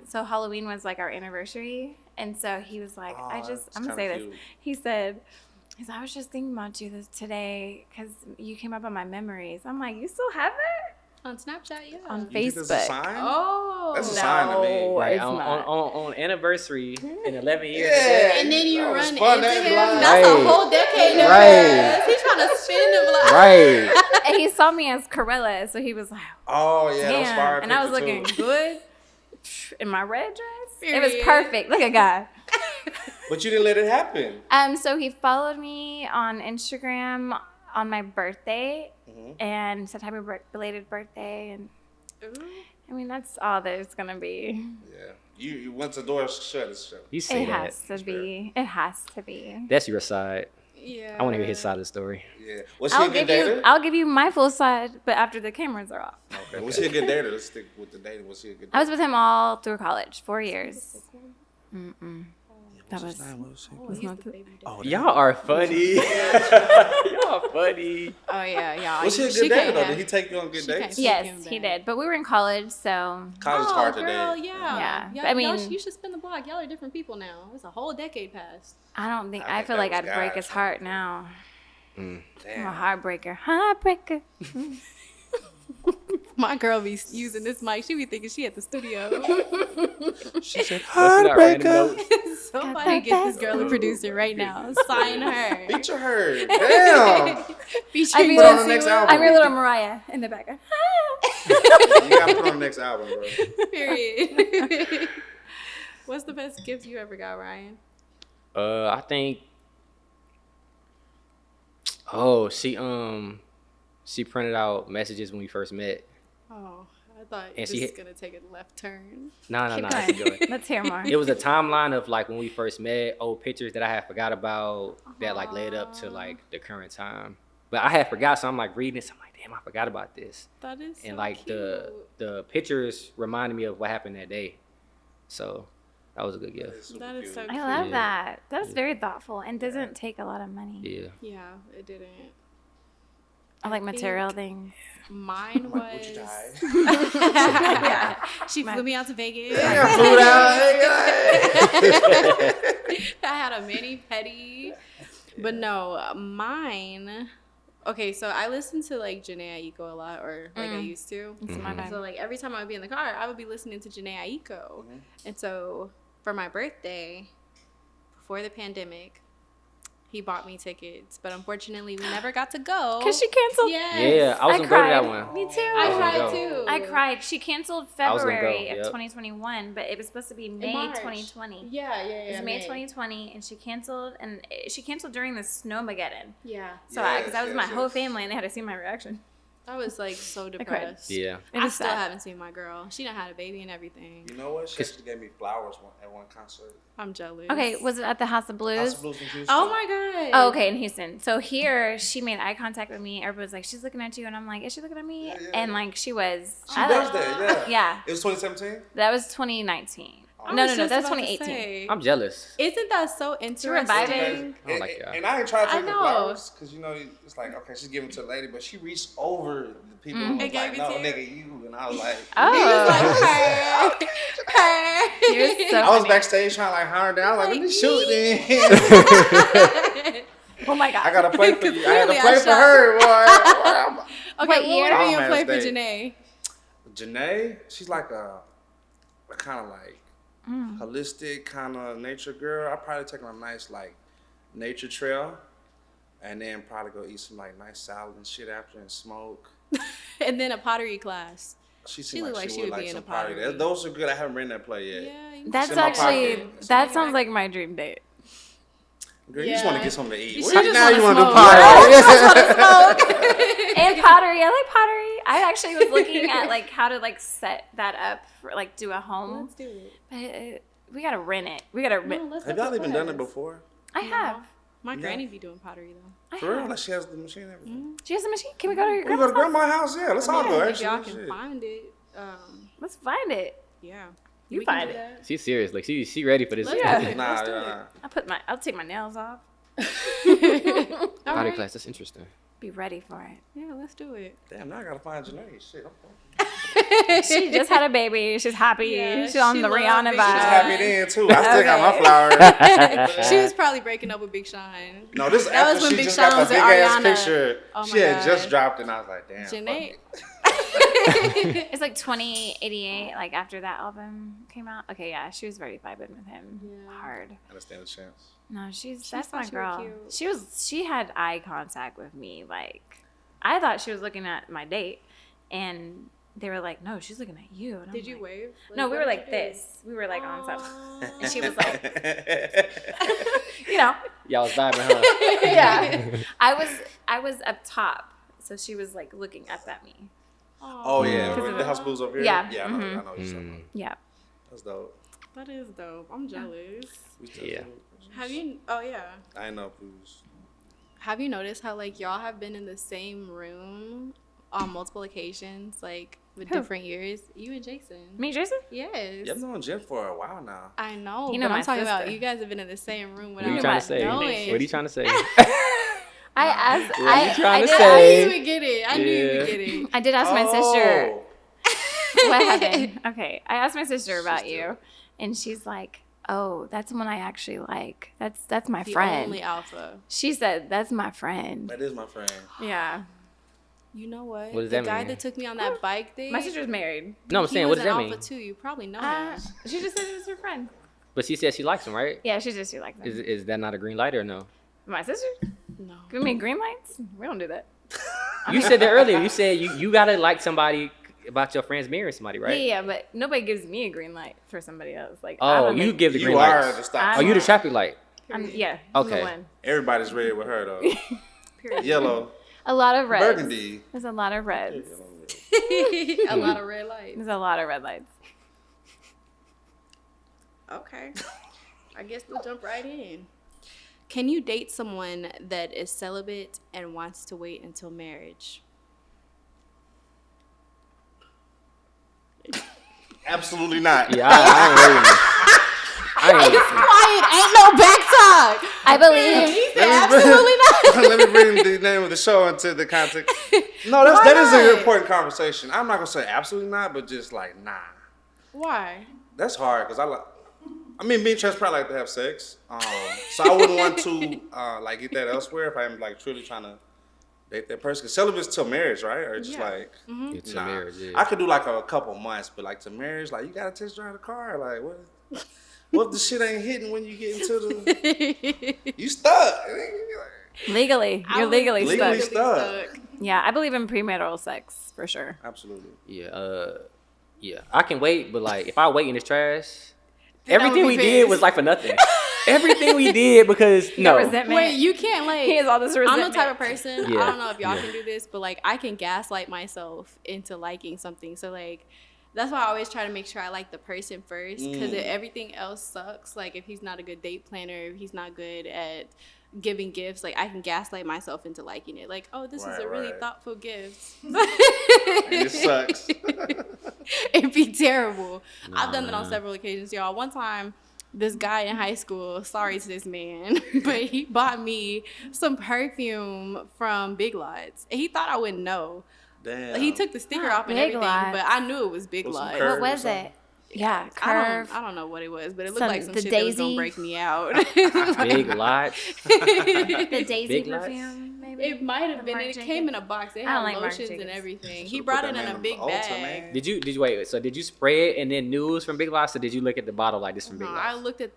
so Halloween was like our anniversary. And so he was like, Oh, I'm going that's to kinda say cute. this. He said, I was just thinking about you today because you came up on my memories. I'm like, you still have it? On Snapchat, yeah. On You think that's a Facebook. sign? Oh. That's a sign to me. No, Right. it's On, not. on anniversary in 11 years. Yeah. And then you That was run fun, into that him. blind. That's Right. a whole decade of Right. He's trying to spin the block. Right. And he saw me as Corella, so he was like, Oh, yeah, that was damn. fire. And I was picture, looking too. good in my red dress. It was Period. perfect. Look at God. But you didn't let it happen. So he followed me on Instagram on my birthday and said happy belated birthday. And Ooh. I mean, that's all there's going to be. Yeah. You once the door shut, it's shut. You say It that. has to be. It has to be. That's your side. Yeah. I want to hear his side of the story. Yeah. Was he a good dater? I'll give you my full side, but after the cameras are off. Okay. Was he a good dater? Let's stick with the dating. Was he a good dater? I was with him all through college, 4 years. That was. Y'all are funny. Y'all funny. Oh yeah, yeah. Was he a good dater though? Did he take you on good dates? Yes, he did. But we were in college, so. College is hard to girl, date. yeah. Yeah. I mean- you should spin the block. Y'all are different people now. It's a whole decade past. I don't think. I I think feel that like was I'd break God. his heart now. Damn. I'm a heartbreaker. Heartbreaker. My girl be using this mic. She be thinking she at the studio. She said, Busting out random notes. Somebody get this girl a producer right now. Sign her. feature her. Damn. Feature I'm you. your, Put on the next album. I'm your little Mariah in the background. You gotta put on the next album, bro. Period. What's the best gift you ever got, Ryan? I think. Oh, she printed out messages when we first met. Oh, I thought And this she is hit- gonna take a left turn. No, Keep keep going. going. Let's hear more. It was a timeline of like when we first met, old pictures that I had forgot about that like led up to like the current time. But I had forgot, so I'm like reading this. I'm like, damn, I forgot about this. That is And so like cute. the pictures reminded me of what happened that day. So that was a good gift. That is so I cute. love Yeah. that. That's very thoughtful and doesn't take a lot of money. Yeah. Yeah, it didn't. I like think- material things. Mine was. Would you die? Yeah. She flew me out to Vegas. Yeah, food out. I had a mani pedi. But no, mine. Okay, so I listen to like Janae Aiko a lot, or like I used to. It's my bad. So like every time I would be in the car, I would be listening to Janae Aiko. And so for my birthday, before the pandemic, he bought me tickets, but unfortunately we never got to go. Because she canceled. Yes. Yeah, I was gonna go to cried. that one. Me too. I was gonna cried go. too. I cried. She canceled was gonna go, February of yep. 2021, but it was supposed to be May March. 2020. Yeah. It was May 2020, and she canceled, during the Snowmageddon. Yeah. So, Yes, because that was yes, my whole yes. family, and they had to see my reaction. I was like so cried. depressed. Yeah. It I was still sad. haven't seen my girl. She done had a baby and everything. You know what? She actually gave me flowers at one concert. I'm jealous. Okay, was it at the House of Blues? House of Blues in Houston. Oh my god. Oh, okay, in Houston. So here, she made eye contact with me. Everybody's like, she's looking at you. And I'm like, is she looking at me? Yeah, yeah. And like, she was. She does that, yeah. Yeah. It was 2017? That was 2019. I No, was that just was about to 2018. say, I'm jealous. Isn't that so interesting? reviving. I don't like y'all. And I ain't trying to I take the know. flowers because you know it's like okay, she's giving to a lady, but she reached over the people who was And gave like, it "No, to you? nigga, you," and I was like, Oh. Her. You're so I was funny. backstage trying to like hunt her down, like, let me shoot then. Oh my God. I gotta play for you. I had to Clearly, I play for shot. her, boy. Okay, What what year? would be your Valentine's play for Day. Janae? Janae, she's like a kind of like holistic kind of nature girl. I'd probably take her on a nice like nature trail, and then probably go eat some like nice salad and shit after and smoke. And then a pottery class. She She seemed looked like like she she would would like be in some a pottery. pottery. Those are good. I haven't written that play yet. Yeah. you- That's in my actually, pocket. that sounds like my dream date. Girl, you just want to Yeah. get something to eat. You Well, just now wanna you want to do smoke. pottery. And pottery. I like pottery. I actually was looking at like how to like set that up for like do a home. Let's do it. But we gotta rent it. We gotta rent. No, let's Have go y'all to even done it class. before? I have. My Yeah. granny be doing pottery though. I For real? have. Like she has the machine and everything. She has a machine. Can we go to your We go to grandma's house? grandma's house. Yeah, let's all go. If y'all Actually, can shit. find it, Let's find it. yeah. You We can find do it. that. She's serious. Like she ready for this. Let's Yeah. do it. Nah, Let's do nah. I'll take my nails off. it. All Pottery right. class. That's interesting. Be ready for it. Yeah, let's do it. Damn, now I gotta find Janae. Shit, I'm fucking. She just had a baby. She's happy. Yeah, She's on she the loves Rihanna Big vibe. She's Sean. happy then too. I still got my Okay. flowers. She was probably breaking up with Big Sean. No, this That after was when she Big just Sean got was the with big ass Ariana. picture. Oh She my had just God. dropped it, and I was like, damn. Janae. It's like 2088, like after that album came out. Okay, yeah, she was very vibing with him. Yeah. Hard. I understand the chance. No, that's thought my you were girl. cute. She had eye contact with me. Like, I thought she was looking at my date, and they were like, "No, she's looking at you." And I'm Did you like, wave? No, we what were did like you do? this. We were like on top, Aw. and she was like, you know, Y'all was vibing, huh? yeah. I was up top, so she was like looking up at me. Oh yeah, Because with of the the- house blues over here. Yeah, Yeah, I know what you're talking about. Yeah. That's dope. That is dope. I'm jealous. We still Yeah. do. Have you? Oh yeah. I ain't know if we was. Have you noticed how like y'all have been in the same room on multiple occasions, like with Who? different years? You and Jason. Me, Jason? Yes. Yeah, I've known Jen for a while now. I know. You know but I'm my talking about sister. you guys have been in the same room What without are you trying to what? say? knowing. What are you trying to say? I asked. What are you trying to did say? I Hey. didn't even get it. I didn't Yeah. even get it. I did ask my sister Oh. what happened. Okay, I asked my sister about Sister. you, and she's like, "Oh, that's the one I actually like. That's my The friend." only alpha. She said, "That's my friend." That is my friend. Yeah, You know what? What does the that guy mean? that took me on that bike thing. my sister's married. No, I'm he saying, was what does an that alpha mean? too. You probably know him. She just said it was her friend. But she said she likes him, right? Yeah, she just she likes him. Is that not a green light or no? My sister? No. Give me green lights? We don't do that. You said that earlier. You said you gotta like somebody about your friends marrying somebody, right? Yeah, but nobody gives me a green light for somebody else. Like, Oh, I'm you give the green You are lights. the stop. Oh, you the traffic light. yeah, I'm the Okay. one. Everybody's red with her though. Period. Yellow, A lot of reds. burgundy. There's a lot of reds. A lot of red lights. There's a lot of red lights. Okay. I guess we'll jump right in. Can you date someone that is celibate and wants to wait until marriage? Absolutely not. Yeah, I ain't ready. I ain't. Quiet, ain't no back talk. I believe. Absolutely not. Let me bring the name of the show into the context. No, that is an important conversation. I'm not gonna say absolutely not, but just like nah. Why? That's hard because I mean, being transparent, I like to have sex. So I wouldn't want to like get that elsewhere if I'm like truly trying to date that person. Because celibate's till marriage, right? Or just Yeah. like It's nah. a marriage. Yeah. I could do like a couple months, but like to marriage, like you gotta test drive the car. Like what if the shit ain't hitting when you get into the you stuck? Legally. You're legally Legally stuck. stuck. Yeah, I believe in premarital sex for sure. Absolutely. Yeah. Yeah. I can wait, but like if I wait and it's trash, Then I would everything be we did pissed. was like for nothing. Everything we did because no. Resentment. Wait, you can't like. He has all this I'm resentment. the type of person. Yeah, I don't know if y'all yeah. can do this, but like I can gaslight myself into liking something. So like that's why I always try to make sure I like the person first, because if everything else sucks, like if he's not a good date planner, if he's not good at giving gifts, like I can gaslight myself into liking it. Like, oh, this is Right, a really right. thoughtful gift. It sucks. It'd be terrible. I've done that on several occasions, y'all. One time, this guy in high school, sorry to this man, but he bought me some perfume from Big Lots. And he thought I wouldn't know. Damn. He took the sticker Ah, off and Big everything, Lots. but I knew it was Big With some Lots. curve. What or was something. it? Yeah, I curve. don't know what it was, but it looked Some- like some the shit that was gonna Daisy? break me out. Big lots. The Daisy Big Lots? perfume, maybe? It might have The been. Marc It Jacobs? came in a box. It I don't had like Marc lotions and Jacobs. everything. He Should've brought put it that in a man big Ulta, bag. man. Did you wait? So did you spray it and then news from Big Lots, or did you look at the bottle like this from Big No, Lots? I looked at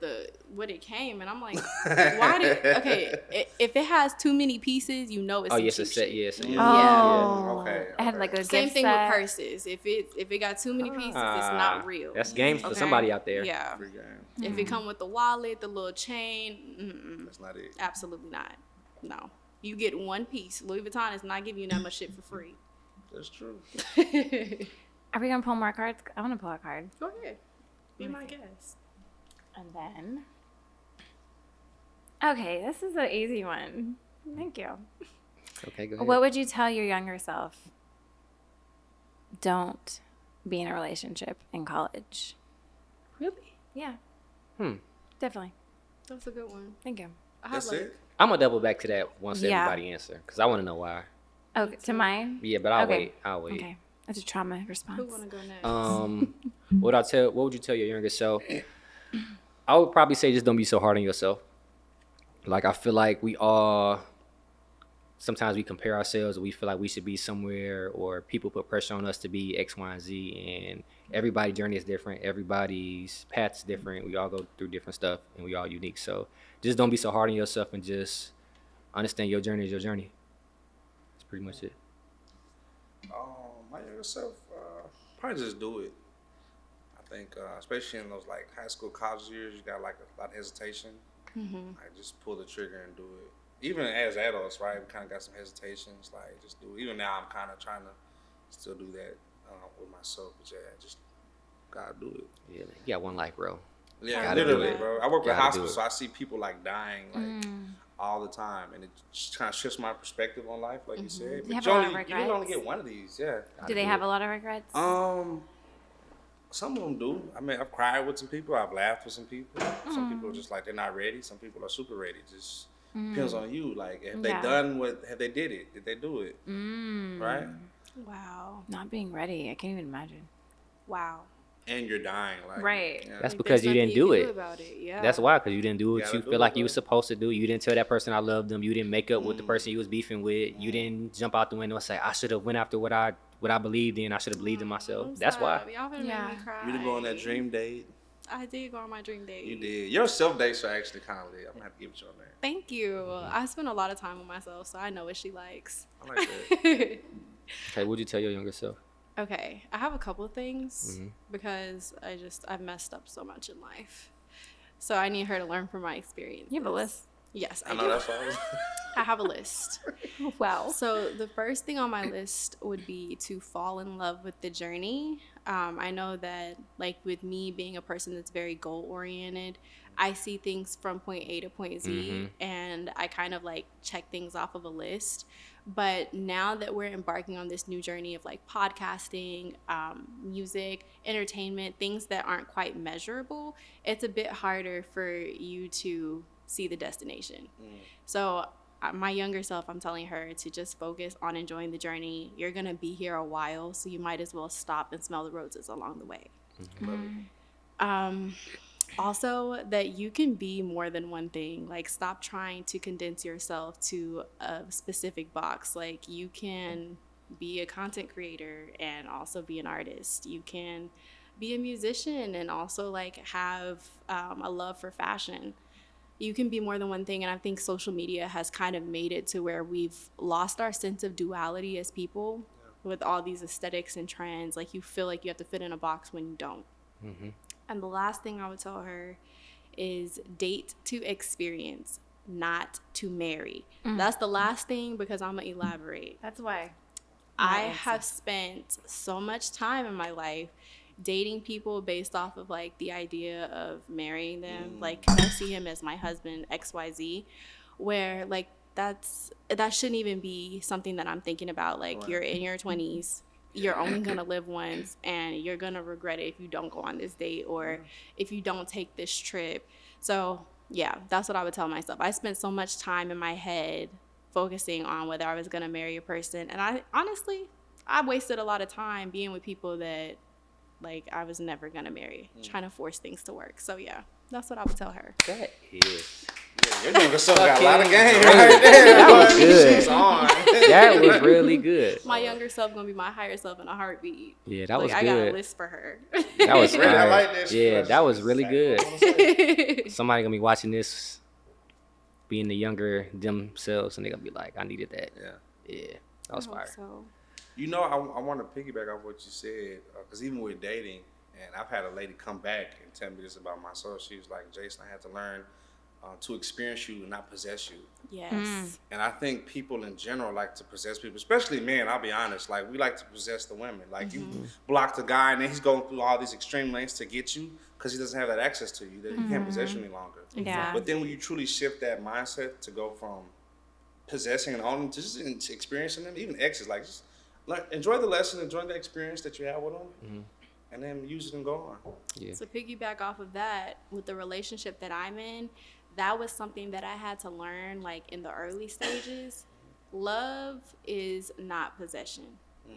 what it came, and I'm like, why did? Okay, if it has too many pieces, you know it's Oh some yes, cheap it's set. shit. Yes. Oh, Yeah. Okay, I had like a Same gift thing set. with purses. If it got too many pieces, it's not real. That's games for Okay? somebody out there. Yeah. Free game. If it come with the wallet, the little chain, That's not it. absolutely not. No, you get one piece. Louis Vuitton is not giving you that much shit for free. That's true. Are we gonna pull more cards? I want to pull a card. Go ahead, be my guest. And then, okay, this is an easy one. Thank you. Okay, go ahead. What would you tell your younger self? Don't be in a relationship in college. Really? Yeah, Hmm. definitely. That's a good one. Thank you. I have That's like, it. I'm gonna double back to that once Yeah. everybody answer, because I want to know why. Okay, to mine. Yeah, but I'll Okay. wait. I'll wait. Okay, that's a trauma response. who want to go next? What would you tell your younger self? I would probably say just don't be so hard on yourself. Like I feel like we all sometimes we compare ourselves. We feel like we should be somewhere, or people put pressure on us to be X, Y, and Z. And everybody's journey is different. Everybody's path is different. We all go through different stuff, and we all unique. So just don't be so hard on yourself, and just understand your journey is your journey. That's pretty much it. My younger self, probably just do it. I think, especially in those like high school, college years, you got like a lot of hesitation. Like just pull the trigger and do it. Even as adults, right? We kind of got some hesitations. Like just do it. Even now, I'm kind of trying to still do that with myself. But yeah, just gotta do it. Yeah, man. You got one life, bro. Yeah, Gotta do literally, it. bro. I work with Gotta do hospitals, it. so I see people like dying like all the time, and it just kind of shifts my perspective on life, like you said. You But have a lot of you really only regrets? get one of these, yeah. Do they have a lot of regrets? Some of them do. I mean, I've cried with some people. I've laughed with some people. Some people are just like they're not ready. Some people are super ready. Just depends on you. Like, have they Yeah. done what? Have they did it? Did they do it? Right. Wow. Not being ready. I can't even imagine. Wow. And you're dying. Like, Right. yeah. That's Like, because there's you didn't nothing do can it. about it. Yeah. That's why, because you didn't do what Gotta you do feel it, like you bro. was supposed to do. You didn't tell that person I loved them. You didn't make up with the person you was beefing with. You didn't jump out the window and say, I should have went after what I believed in. I should have believed in myself. That's why. Y'all finna Yeah. make me cry. You didn't go on that dream date. I did go on my dream date. You did. Your self dates are actually kind of lit. I'm gonna have to give it you on that. Thank you. I spend a lot of time with myself, so I know what she likes. I like that. Okay, what'd you tell your younger self? Okay, I have a couple of things because I've messed up so much in life. So I need her to learn from my experience. You have a list? Yes, I I know do. that's what I was. I have a list. Wow. So the first thing on my list would be to fall in love with the journey. I know that, like, with me being a person that's very goal oriented, I see things from point A to point Z, and I kind of like check things off of a list. But now that we're embarking on this new journey of like podcasting, music, entertainment, things that aren't quite measurable, it's a bit harder for you to see the destination. So my younger self, I'm telling her to just focus on enjoying the journey. You're going to be here a while, so you might as well stop and smell the roses along the way. Also, that you can be more than one thing. Like, stop trying to condense yourself to a specific box. Like, you can be a content creator and also be an artist. You can be a musician and also like have a love for fashion. You can be more than one thing, and I think social media has kind of made it to where we've lost our sense of duality as people with all these aesthetics and trends. Like, you feel like you have to fit in a box when you don't. And the last thing I would tell her is date to experience, not to marry. That's the last thing, because I'm going to elaborate. That's why. I have spent so much time in my life dating people based off of like the idea of marrying them. Like, can I see him as my husband, XYZ? Where like that shouldn't even be something that I'm thinking about. Like, you're in your 20s. You're only going to live once, and you're going to regret it if you don't go on this date or if you don't take this trip. So, yeah, that's what I would tell myself. I spent so much time in my head focusing on whether I was going to marry a person. And I wasted a lot of time being with people that, like, I was never going to marry, trying to force things to work. So, yeah, that's what I would tell her. That is. Your younger self got a lot of game right there. That was good. She's on. That was really good. My younger self going to be my higher self in a heartbeat. Yeah, that was I got a good. list for her. That was Really, I fire. like that shit. Yeah, that was really good. good. Somebody gonna be watching this, being the younger themselves, and they gonna be like, "I needed that." Yeah, that was fire. So. You know, I want to piggyback off what you said, because even with dating, and I've had a lady come back and tell me this about myself. She was like, Jason, I had to learn to experience you and not possess you. Yes. And I think people in general like to possess people, especially men, I'll be honest. Like, we like to possess the women. Like, you block the guy, and then he's going through all these extreme lengths to get you because he doesn't have that access to you. That he can't possess you any longer. Yeah. But then when you truly shift that mindset to go from possessing and owning to just experiencing them, even exes, like, just enjoy the lesson, enjoy the experience that you have with them, and then use it and go on. Yeah. So piggyback off of that, with the relationship that I'm in, that was something that I had to learn, like, in the early stages. Love is not possession.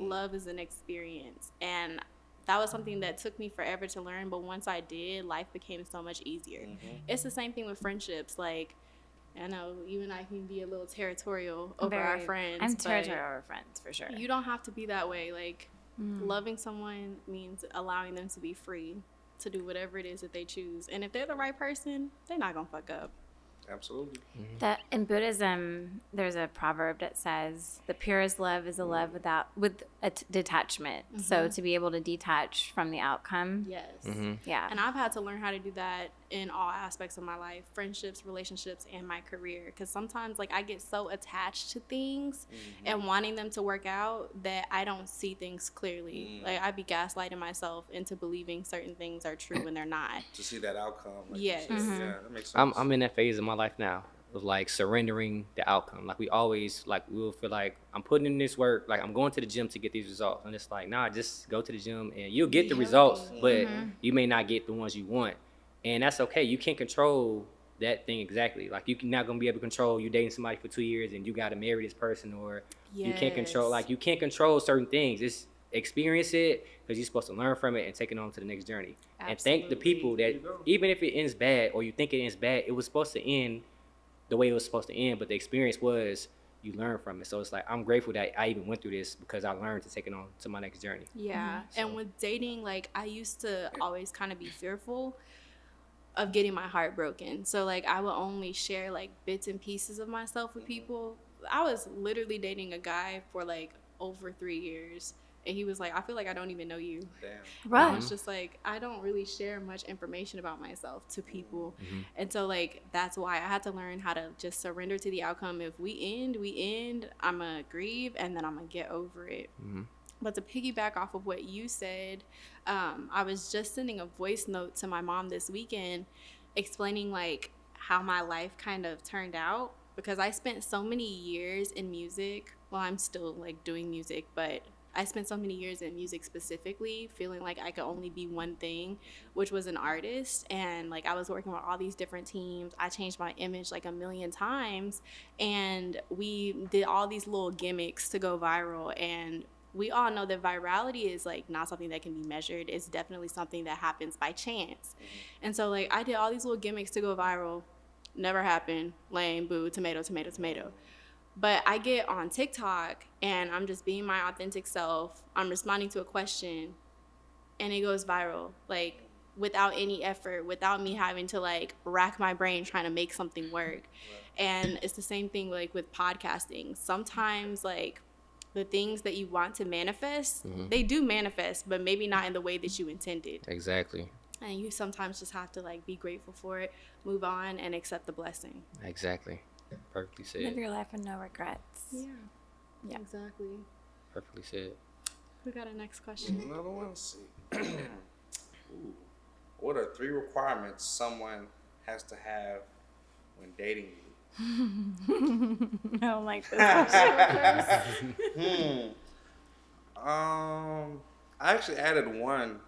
Love is an experience. And that was something that took me forever to learn, but once I did, life became so much easier. It's the same thing with friendships. Like, I know you and I can be a little territorial over our friends. I'm but territorial over friends, for sure. You don't have to be that way. Like, loving someone means allowing them to be free to do whatever it is that they choose. And if they're the right person, they're not going to fuck up. Absolutely. That in Buddhism, there's a proverb that says, "The purest love is a love with detachment." So to be able to detach from the outcome, Yes. yeah. And I've had to learn how to do that in all aspects of my life, friendships, relationships, and my career. Because sometimes, like, I get so attached to things and wanting them to work out that I don't see things clearly. Like, I be gaslighting myself into believing certain things are true when they're not. To see that outcome. Like Yes. you said. Yeah, that makes sense. I'm in that phase of my life now of like surrendering the outcome. Like we always like we'll feel like I'm putting in this work, like I'm going to the gym to get these results, and it's like nah, just go to the gym and you'll get the results, but you may not get the ones you want, and that's okay. You can't control that thing exactly. Like you're not gonna be able to control you dating somebody for 2 years and you got to marry this person, or you can't control you can't control certain things. It's experience it because you're supposed to learn from it and take it on to the next journey. Absolutely. And thank the people that even if it ends bad or you think it ends bad, it was supposed to end the way it was supposed to end, but the experience was you learn from it. So it's like I'm grateful that I even went through this because I learned to take it on to my next journey. Yeah. And with dating, like, I used to always kind of be fearful of getting my heart broken. So, like, I would only share, like, bits and pieces of myself with people. I was literally dating a guy for, like, over 3 years. And he was like, I feel like I don't even know you. Damn. Right. I was just like, I don't really share much information about myself to people. And so, like, that's why I had to learn how to just surrender to the outcome. If we end, I'm going to grieve and then I'm going to get over it. But to piggyback off of what you said, I was just sending a voice note to my mom this weekend explaining, like, how my life kind of turned out. Because I spent so many years in music. Well, I'm still, like, doing music, but I spent so many years in music specifically feeling like I could only be one thing, which was an artist. And like I was working with all these different teams. I changed my image like a million times. And we did all these little gimmicks to go viral. And we all know that virality is like not something that can be measured. It's definitely something that happens by chance. And so like I did all these little gimmicks to go viral. Never happened. Lame, boo, tomato, tomato, tomato. But I get on TikTok and I'm just being my authentic self. I'm responding to a question and it goes viral, like without any effort, without me having to like rack my brain trying to make something work. And it's the same thing like with podcasting. Sometimes like the things that you want to manifest, they do manifest, but maybe not in the way that you intended. Exactly. And you sometimes just have to like be grateful for it, move on, and accept the blessing. Exactly. Perfectly said. Live your life with no regrets. Yeah, exactly. Perfectly said. Who got a next question? Another one. Let's see. Ooh. What are 3 requirements someone has to have when dating you? I don't like this. I actually added one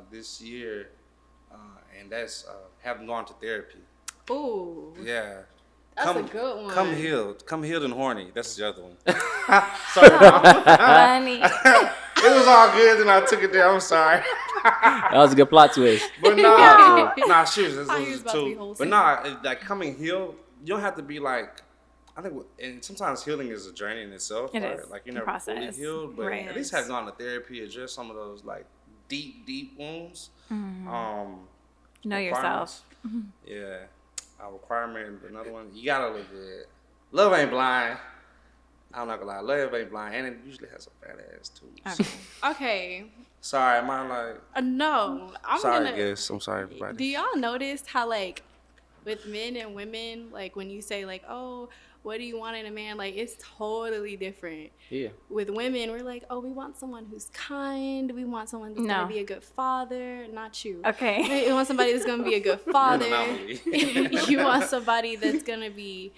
this year, and that's having gone to therapy. Ooh, Yeah. that's a good one. Come healed and horny. That's the other one. Sorry, Mom. Funny. It was all good, and I took it there. I'm sorry. That was a good plot twist. But nah, seriously, I was this about to be too. wholesome. But nah, like coming healed, you don't have to be like. I think, and sometimes healing is a journey in itself. It right? is. Like you're never fully Process. healed, but Right. at least have gone to therapy, address some of those like deep wounds. Know yourself. Yeah, a requirement. Another one, you gotta look good. Love ain't blind. I'm not gonna lie, love ain't blind, and it usually has a fat ass too. So, Okay. sorry, am I like? No, I'm Sorry, gonna. guys. I'm sorry, everybody. Do y'all notice how like with men and women, like when you say like, oh, what do you want in a man? Like it's totally different. Yeah. With women, we're like, oh, we want someone who's kind. We want someone that's No. gonna be a good father. Not you. Okay. You want somebody that's gonna be a good father. anomaly. You want somebody that's gonna be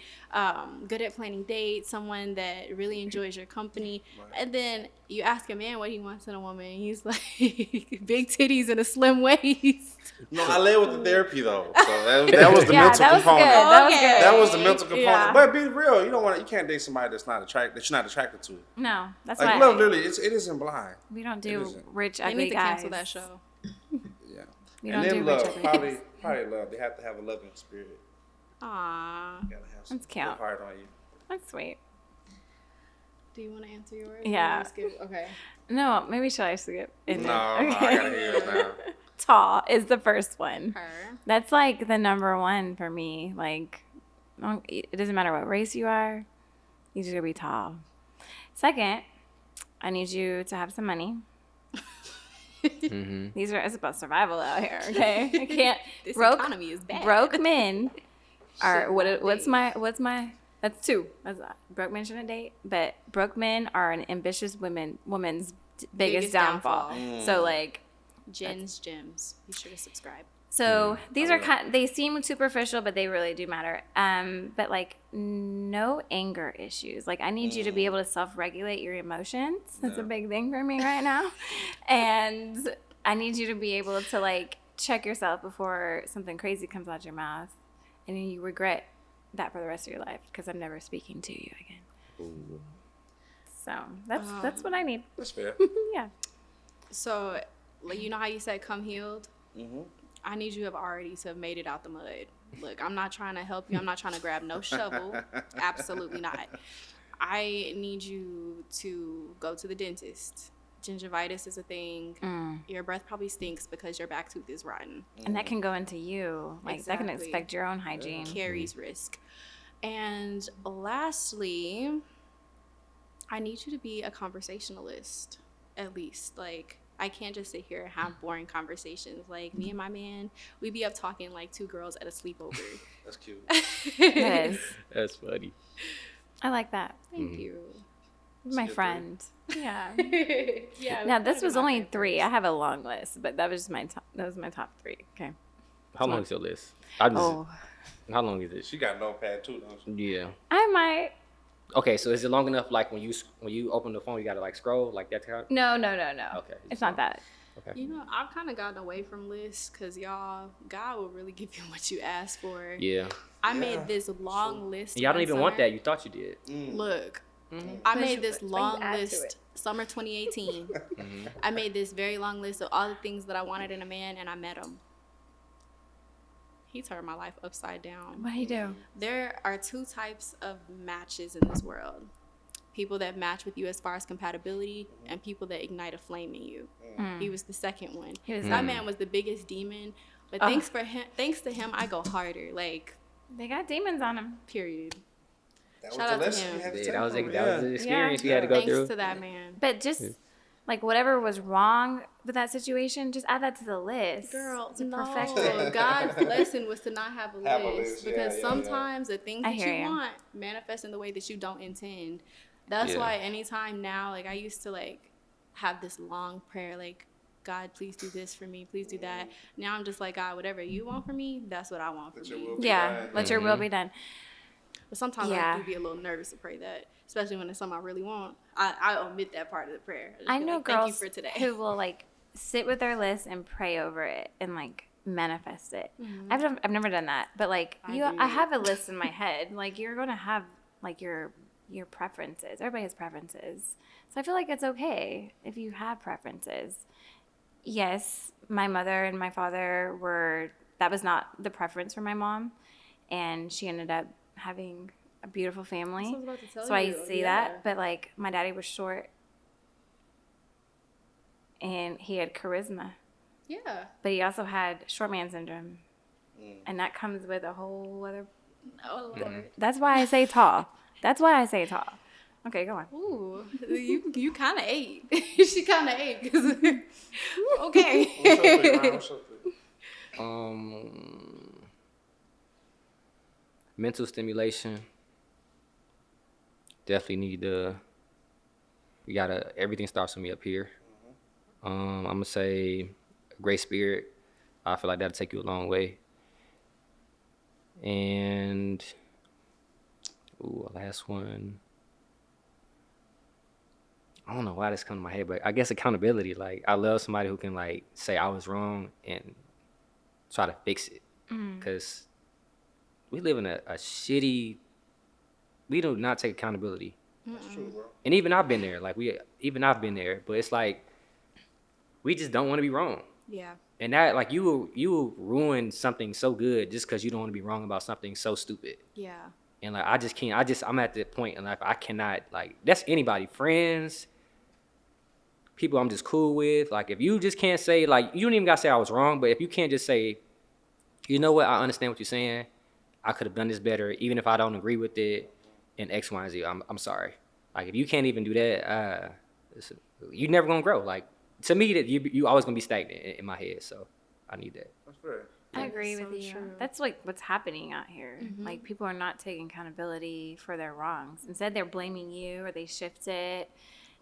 good at planning dates, someone that really enjoys your company. Right. And then you ask a man what he wants in a woman. He's like, big titties and a slim waist. No, I led with the therapy though, so that was the Yeah, mental that was component. good. That was Okay. good. That was the mental component. Yeah. But be real, you can't date somebody that you're not attracted to. No, that's Like why love, literally, it isn't blind. we don't It do isn't. rich They ugly need to guys. cancel that show. Yeah. We And don't then do rich love, ugly probably guys. love. They have to have a loving spirit. Aww. You gotta have some That's cute. good heart on you. That's sweet. Do you want to answer yours? Yeah. Okay. No, maybe should I skip? it? No, I gotta hear it now. Tall is the first one. Her. That's like the number one for me. Like, it doesn't matter what race you are, you just gotta be tall. Second, I need you to have some money. These are, it's about survival out here, okay? I can't. This broke economy is bad. Broke men are Should what? not What's date. my? That's two. That's broke men shouldn't date, but broke men are an ambitious woman's biggest downfall. So like, Jen's Gems. Be sure to subscribe. so these are they seem superficial, but they really do matter. But like no anger issues. Like I need you to be able to self-regulate your emotions. That's a big thing for me right now. And I need you to be able to like check yourself before something crazy comes out your mouth and you regret that for the rest of your life because I'm never speaking to you again. Ooh. So that's what I need. That's fair. Yeah. So, like, you know how you said come healed? I need you to have already to have made it out the mud. Look, I'm not trying to help you. I'm not trying to grab no shovel. Absolutely not. I need you to go to the dentist. Gingivitis is a thing. Your breath probably stinks because your back tooth is rotten. And that can go into you. Like that can Exactly. affect your own hygiene. Carries risk. And lastly, I need you to be a conversationalist, at least. Like, I can't just sit here and have boring conversations. Like, me and my man, we be up talking like two girls at a sleepover. That's cute. Yes. That's funny. I like that. Thank you. My good friend. Yeah. Yeah. Now this was only 3. I have a long list, but that was just my top. That was my top 3. Okay. How long is your list? I just, Oh, How long is it? She got a notepad too, don't she? Yeah. I might. Okay, so is it long enough? Like when you open the phone, you gotta like scroll like that kind. No. Okay. It's not that. Okay. You know, I've kind of gotten away from lists because y'all, God will really give you what you ask for. Yeah. I made this long list. Y'all don't one even want summer. that. You thought you did. Look, I made this Please long add to list it. summer 2018. I made this very long list of all the things that I wanted in a man, and I met him. He turned my life upside down. What do you do? There are 2 types of matches in this world. People that match with you as far as compatibility and people that ignite a flame in you. He was the second one. He was That man was the biggest demon. But thanks to him, I go harder. Like, They got demons on him. period. That Shout was out the to lesson him. you had to Yeah, take that was from it. the experience you had to go Thanks through. to that man. But just like whatever was wrong with that situation, just add that to the list. Girl, to no. perfect it. God's lesson was to not have a Have a list. list, yeah, Because yeah, sometimes the things I that hear you you. want manifest in the way that you don't intend. That's Yeah. why anytime now, like, I used to, like, have this long prayer, like, God, please do this for me. Please do that. Now I'm just like, God, whatever you want for me, that's what I want for Let your me. will be Yeah, done. let your will be done. But sometimes Yeah. I do be a little nervous to pray that, especially when it's something I really want. I omit that part of the prayer. just I be know like, Thank you girls for today. who will like sit with their list and pray over it and like manifest it. I've never done that, but like I I do. have a list in my head. Like you're gonna have like your preferences. Everybody has preferences, so I feel like it's okay if you have preferences. Yes, my mother and my father that was not the preference for my mom, and she ended up having a beautiful family. That's what I was about to tell So I you, see yeah. that, but like my daddy was short and he had charisma, Yeah. but he also had short man syndrome, and that comes with a whole other. Oh, Lord. That's why I say tall. That's why I say tall. Okay, go on. Ooh, you kind of ate. She kind of ate. 'Cause okay. What's your three, Ryan? What's your three? Mental stimulation. Definitely need everything starts with me up here. I'm gonna say a great spirit. I feel like that'll take you a long way. And last one. I don't know why this come to my head, but I guess accountability. Like I love somebody who can like say I was wrong and try to fix it. Because we live in a shitty. We do not take accountability. That's true, bro. And even I've been there. I've been there. But it's like we just don't want to be wrong. Yeah. And that like you will ruin something so good just because you don't want to be wrong about something so stupid. Yeah. And like I just can't. I'm at the point in life I cannot like that's anybody, friends, people I'm just cool with. Like if you just can't say like you don't even gotta say I was wrong, but if you can't just say, you know what, I understand what you're saying. I could have done this better, even if I don't agree with it in X, Y, and Z. I'm sorry. Like if you can't even do that, you're never gonna grow. Like to me, that you always gonna be stagnant in my head. So I need that. That's fair. I agree so with you. true. That's like what's happening out here. Like people are not taking accountability for their wrongs. Instead, they're blaming you or they shift it.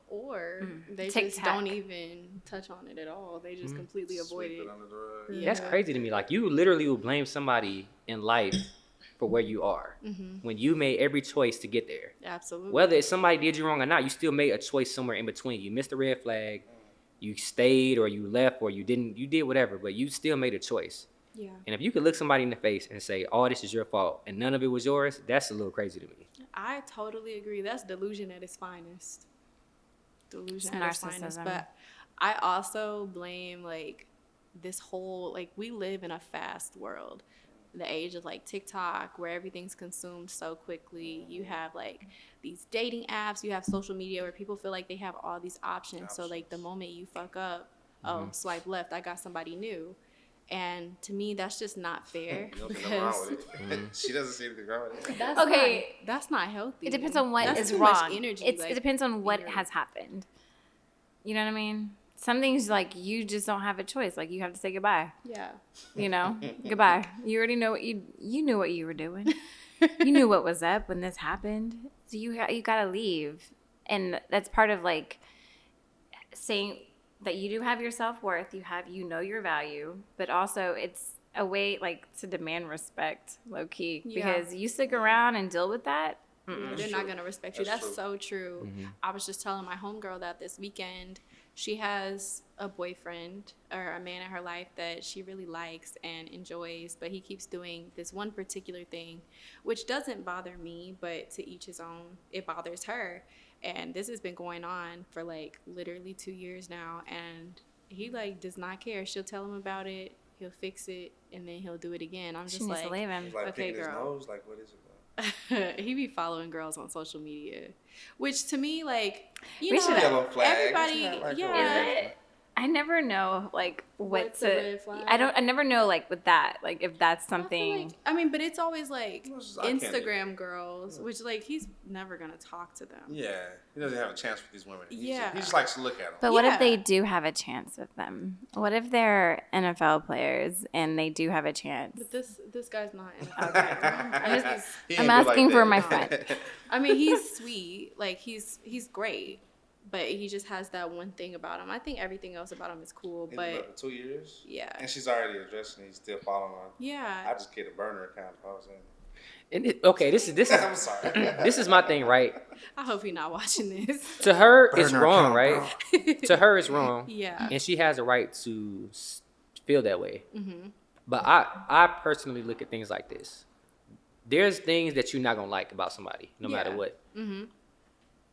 Or they just TikTok. don't even touch on it at all. They just completely avoid Sweep it. it under the rug. Yeah. That's crazy to me. Like you literally will blame somebody in life for where you are when you made every choice to get there. Absolutely. Whether it's somebody did you wrong or not, you still made a choice somewhere in between. You missed the red flag, you stayed or you left or you didn't. You did whatever, but you still made a choice. Yeah. And if you could look somebody in the face and say, "Oh, this is your fault," and none of it was yours, that's a little crazy to me. I totally agree. That's delusion at its finest. Delusion It's at its finest. narcissism. But I also blame like this whole like we live in a fast world. The age of like TikTok where everything's consumed so quickly. You have like these dating apps, you have social media where people feel like they have all these options. So like the moment you fuck up, oh, swipe left, I got somebody new. And to me, that's just not fair. You don't think nothing wrong with it. She doesn't see anything wrong with it. That's Okay. that's not healthy. It depends on what That's is too wrong. much energy. It like, depends on what you're- has happened. You know what I mean? Some things like you just don't have a choice. Like you have to say goodbye. Yeah. You know, goodbye. You already know what you knew what you were doing. You knew what was up when this happened. So you gotta leave, and that's part of like saying that you do have your self-worth. You know your value, but also it's a way like to demand respect, low key, Yeah. because you stick around and deal with that. They're not going to respect you. That's That's true. so true. I was just telling my homegirl that this weekend she has a boyfriend or a man in her life that she really likes and enjoys, but he keeps doing this one particular thing, which doesn't bother me, but to each his own. It bothers her. And this has been going on for like literally 2 years now. And he like does not care. She'll tell him about it. He'll fix it. And then he'll do it again. I'm She just needs to like, leave him. It's like Okay, picking his girl. nose. Like, what is it? he be following girls on social media, which to me, like, you We know, should- Yellow flag. everybody, It's not like a yeah. red Is it? I never know like what What's a to. red flag? I never know like with that like if that's I feel something. like- I mean, but it's always like Well, it's just eye candy. Instagram girls, which like he's never gonna talk to them. Yeah, he doesn't have a chance with these women. Yeah. He just likes to look at them. But what if Yeah. they do have a chance with them? What if they're NFL players and they do have a chance? But this guy's not. He I'm ain't good asking like for that. my friend. I mean, he's sweet, like he's great, but he just has that one thing about him. I think everything else about him is cool, He's been but up to 2 years. yeah, And she's already addressed and he's still following her. I yeah, just get a burner account if I was in. And okay, this is I'm sorry. this is my thing, right? I hope you're not watching this. To her, it's Burner wrong, account, right? To her, it's wrong. Yeah. And she has a right to feel that way. But I personally look at things like this. There's things that you're not gonna like about somebody, no matter Yeah. what.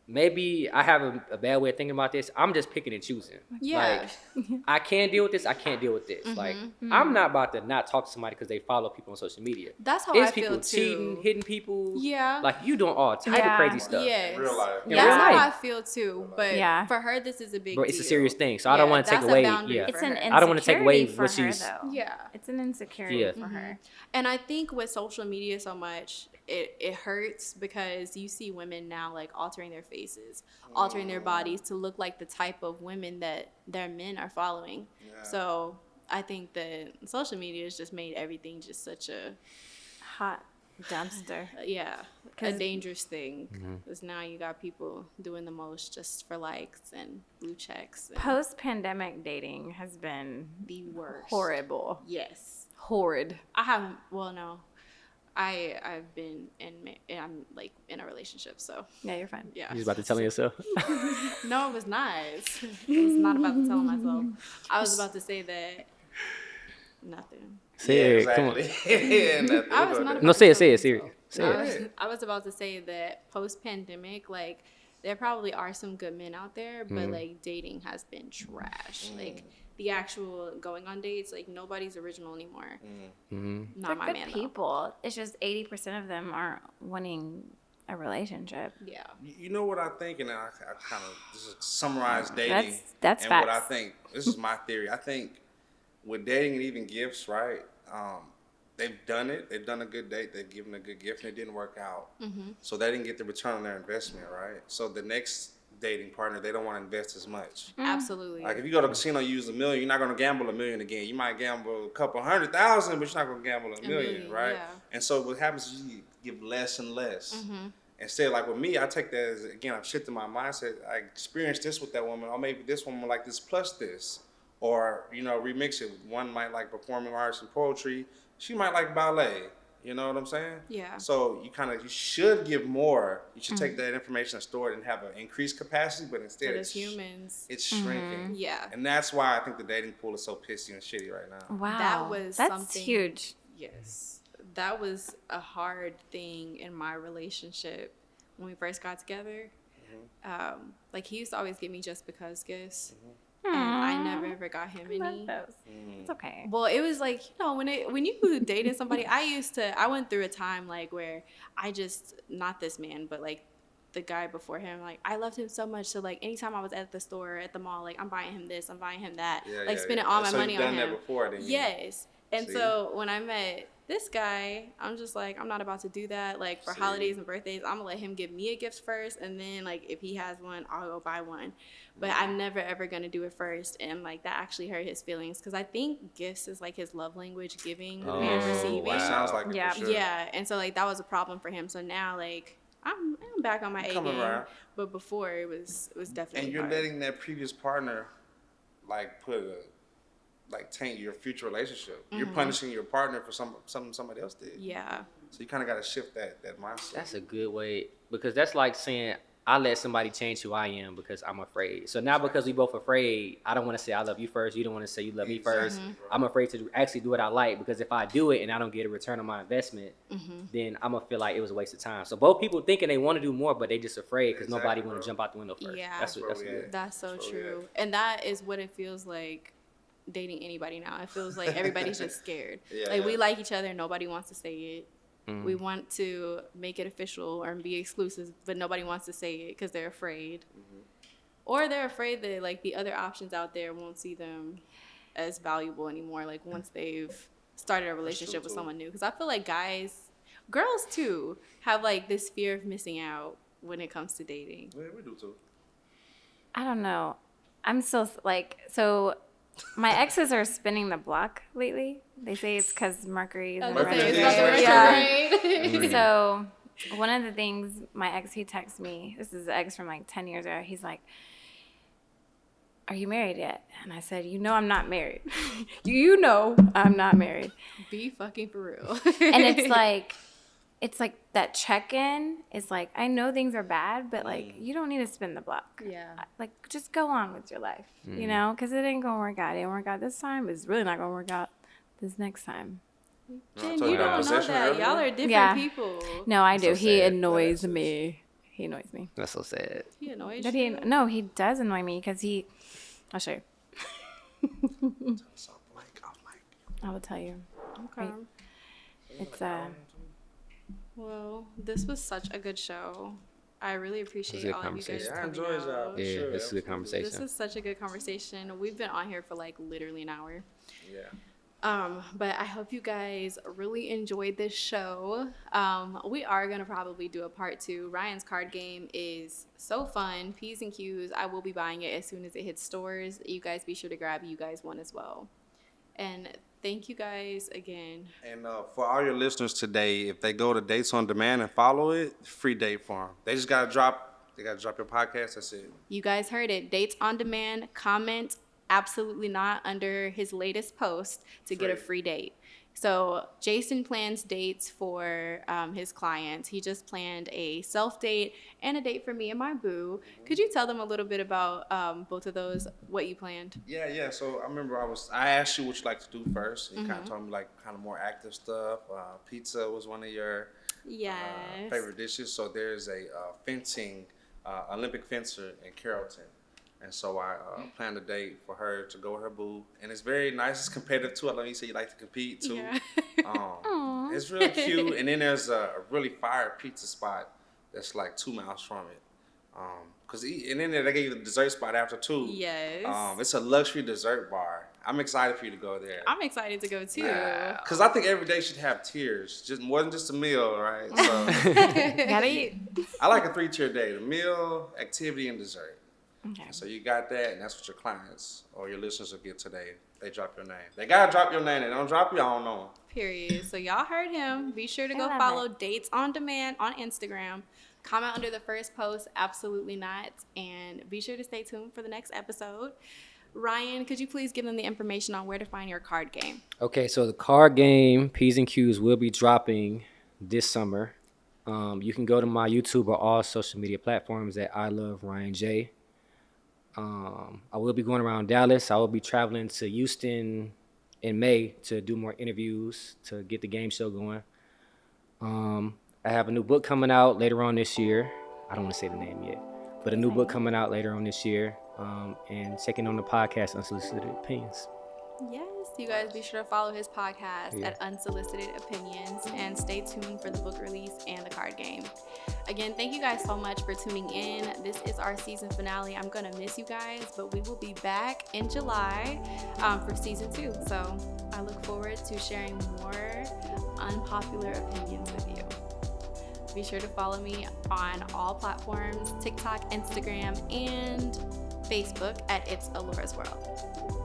Maybe I have a bad way of thinking about this. I'm just picking and choosing. Yeah. Like, I can deal with this. I can't deal with this. Like, I'm not about to not talk to somebody because they follow people on social media. That's how It's I feel people too. cheating, hitting people. Yeah. Like, you doing all type Yeah. of crazy stuff. Yes. In real life. In That's real how life. I feel too. But Yeah. for her, this is a big Bro, deal. it's a serious thing. So I don't want to take that's a away. boundary Yeah. for It's an her. I don't wanna take away insecurity for what her, she's- though. Yeah. It's an insecurity Yeah. for her. And I think with social media so much, it hurts because you see women now like altering their faces, altering their bodies to look like the type of women that their men are following. Yeah. So I think that social media has just made everything just such a Hot dumpster. a 'Cause- dangerous thing. Mm-hmm. Because now you got people doing the most just for likes and blue checks. And Post-pandemic dating has been the worst. horrible. Yes. Horrid. I haven't. Well, no. I've been I'm like in a relationship, so Yeah, you're fine. yeah. You was about to tell me yourself. No, it was not. I was not about to tell myself. I was about to say that nothing. Say it. Come on. Exactly. Yeah, nothing. I was We'll not go about No, to say it. tell Say it. myself. Serious. Say it. I was about to say that post pandemic, like there probably are some good men out there, but like dating has been trash. Like the actual going on dates, like nobody's original anymore. Not They're my good man people. It's just 80% of them aren't wanting a relationship. though. Yeah. You know what I think, and I kind of this is summarize dating. That's and what I facts. think. This is my theory. I think with dating and even gifts, right? They've done it. They've done a good date. They've given a good gift, and it didn't work out. So they didn't get the return on their investment, right? So the next dating partner, they don't want to invest as much. Absolutely. Like if you go to a casino, you use $1 million, you're not gonna gamble $1 million again. You might gamble a couple 100,000, but you're not gonna gamble a million, right? Yeah. And so what happens is you give less and less. Instead, like with me, I take that as, again, I'm shifting my mindset. I experienced this with that woman, or maybe this woman like this plus this, or remix it. One might like performing arts and poetry. She might like ballet. You know what I'm saying? Yeah. So you should give more. You should take that information and store it and have an increased capacity, but instead But as humans, it's shrinking. Yeah. And that's why I think the dating pool is so pissy and shitty right now. Wow. That's something huge. Yes. That was a hard thing in my relationship when we first got together. Like he used to always give me just because gifts. And I never ever got him any. It's okay. Well, it was like, when you dated somebody, I went through a time like where not this man, but like the guy before him, like I loved him so much. So like anytime I was at the store, at the mall, like I'm buying him this, I'm buying him that, spending all my money on him. So you've done that before, didn't you? Yes. And so when I met this guy, I'm just like, I'm not about to do that. Like for holidays and birthdays, I'm gonna let him give me a gift first, and then like if he has one, I'll go buy one. But I'm never ever gonna do it first, and like that actually hurt his feelings because I think gifts is like his love language, giving and receiving. Wow. Sounds like it for sure. Yeah, and so like that was a problem for him. So now like I'm back on my A game, but before it was definitely. And you're hard. letting that previous partner like taint your future relationship. You're punishing your partner for something somebody else did. Yeah. So you kind of got to shift that mindset. That's a good way, because that's like saying I let somebody change who I am because I'm afraid. So now because we both afraid, I don't want to say I love you first. You don't want to say you love me first. I'm afraid to actually do what I like, because if I do it and I don't get a return on my investment, then I'm gonna feel like it was a waste of time. So both people thinking they want to do more, but they just afraid because nobody want to jump out the window first. Yeah. That's so true. And that is what it feels like dating anybody now. It feels like everybody's just scared. We like each other, nobody wants to say it. We want to make it official or be exclusive, but nobody wants to say it because they're afraid. Or they're afraid that like the other options out there won't see them as valuable anymore, like once they've started a relationship with someone new. Because I feel like girls too, have like this fear of missing out when it comes to dating. Yeah, we do too. I don't know. I'm still so my exes are spinning the block lately. They say it's because Mercury is in retrograde. So one of the things my ex, he texts me, this is an ex from like 10 years ago, he's like, are you married yet? And I said, I'm not married. you know I'm not married. Be fucking for real. And it's like that check-in is like, I know things are bad, but like you don't need to spin the block. Yeah. Like just go on with your life, because it ain't gonna work out. It didn't work out this time. It's really not gonna work out this next time. Jen, you don't know that. Y'all are different people. No, I do. So He sad. annoys me. He annoys me. That's so sad. He annoys But you. no, he does annoy me because I'll show you. I will tell you. Okay. It's Well, this was such a good show. I really appreciate good all of you guys conversation. I coming enjoyed y'all. out. Yeah, Sure, this is a good conversation. This is such a good conversation. We've been on here for like literally an hour. Yeah. But I hope you guys really enjoyed this show. We are gonna probably do a part 2. Ryan's card game is so fun. P's and Q's. I will be buying it as soon as it hits stores. You guys be sure to grab you guys one as well. And thank you guys again. And for all your listeners today, if they go to Dates on Demand and follow it, free date for them. They just gotta drop your podcast. That's it. You guys heard it. Dates on Demand. Comment absolutely not under his latest post to get a free date. So Jason plans dates for his clients. He just planned a self date and a date for me and my boo. Could you tell them a little bit about both of those, what you planned? Yeah. So I remember I asked you what you like to do first. You kind of told me like kind of more active stuff. Pizza was one of your favorite dishes. So there's a fencing, Olympic fencer in Carrollton. And so I planned a date for her to go with her boo. And it's very nice. It's competitive, too. I know you say you like to compete, too. Yeah. It's really cute. And then there's a really fire pizza spot that's like 2 miles from it. And then they gave you the dessert spot after, too. Yes. It's a luxury dessert bar. I'm excited for you to go there. I'm excited to go too. Because I think every day should have tiers, just more than just a meal, right? So Gotta eat. I like a 3-tier day: the meal, activity, and dessert. Okay. So you got that, and that's what your clients or your listeners will get today. They drop your name. They gotta drop your name. They don't drop you, I don't know. Period. So y'all heard him. Be sure to go love follow it. Dates on Demand on Instagram. Comment under the first post, absolutely not. And be sure to stay tuned for the next episode. Ryan, could you please give them the information on where to find your card game? Okay, so the card game P's and Q's will be dropping this summer. You can go to my YouTube or all social media platforms at I Love Ryan J. I will be going around Dallas. I will be traveling to Houston in May to do more interviews to get the game show going. I have a new book coming out later on this year. I don't want to say the name yet, but a new book coming out later on this year. And checking on the podcast, Unsolicited Opinions. Yes, you guys be sure to follow his podcast at Unsolicited Opinions and stay tuned for the book release and the card game. Again, thank you guys so much for tuning in. This is our season finale. I'm going to miss you guys, but we will be back in July for season 2. So I look forward to sharing more unpopular opinions with you. Be sure to follow me on all platforms, TikTok, Instagram, and Facebook at It's Alora's World.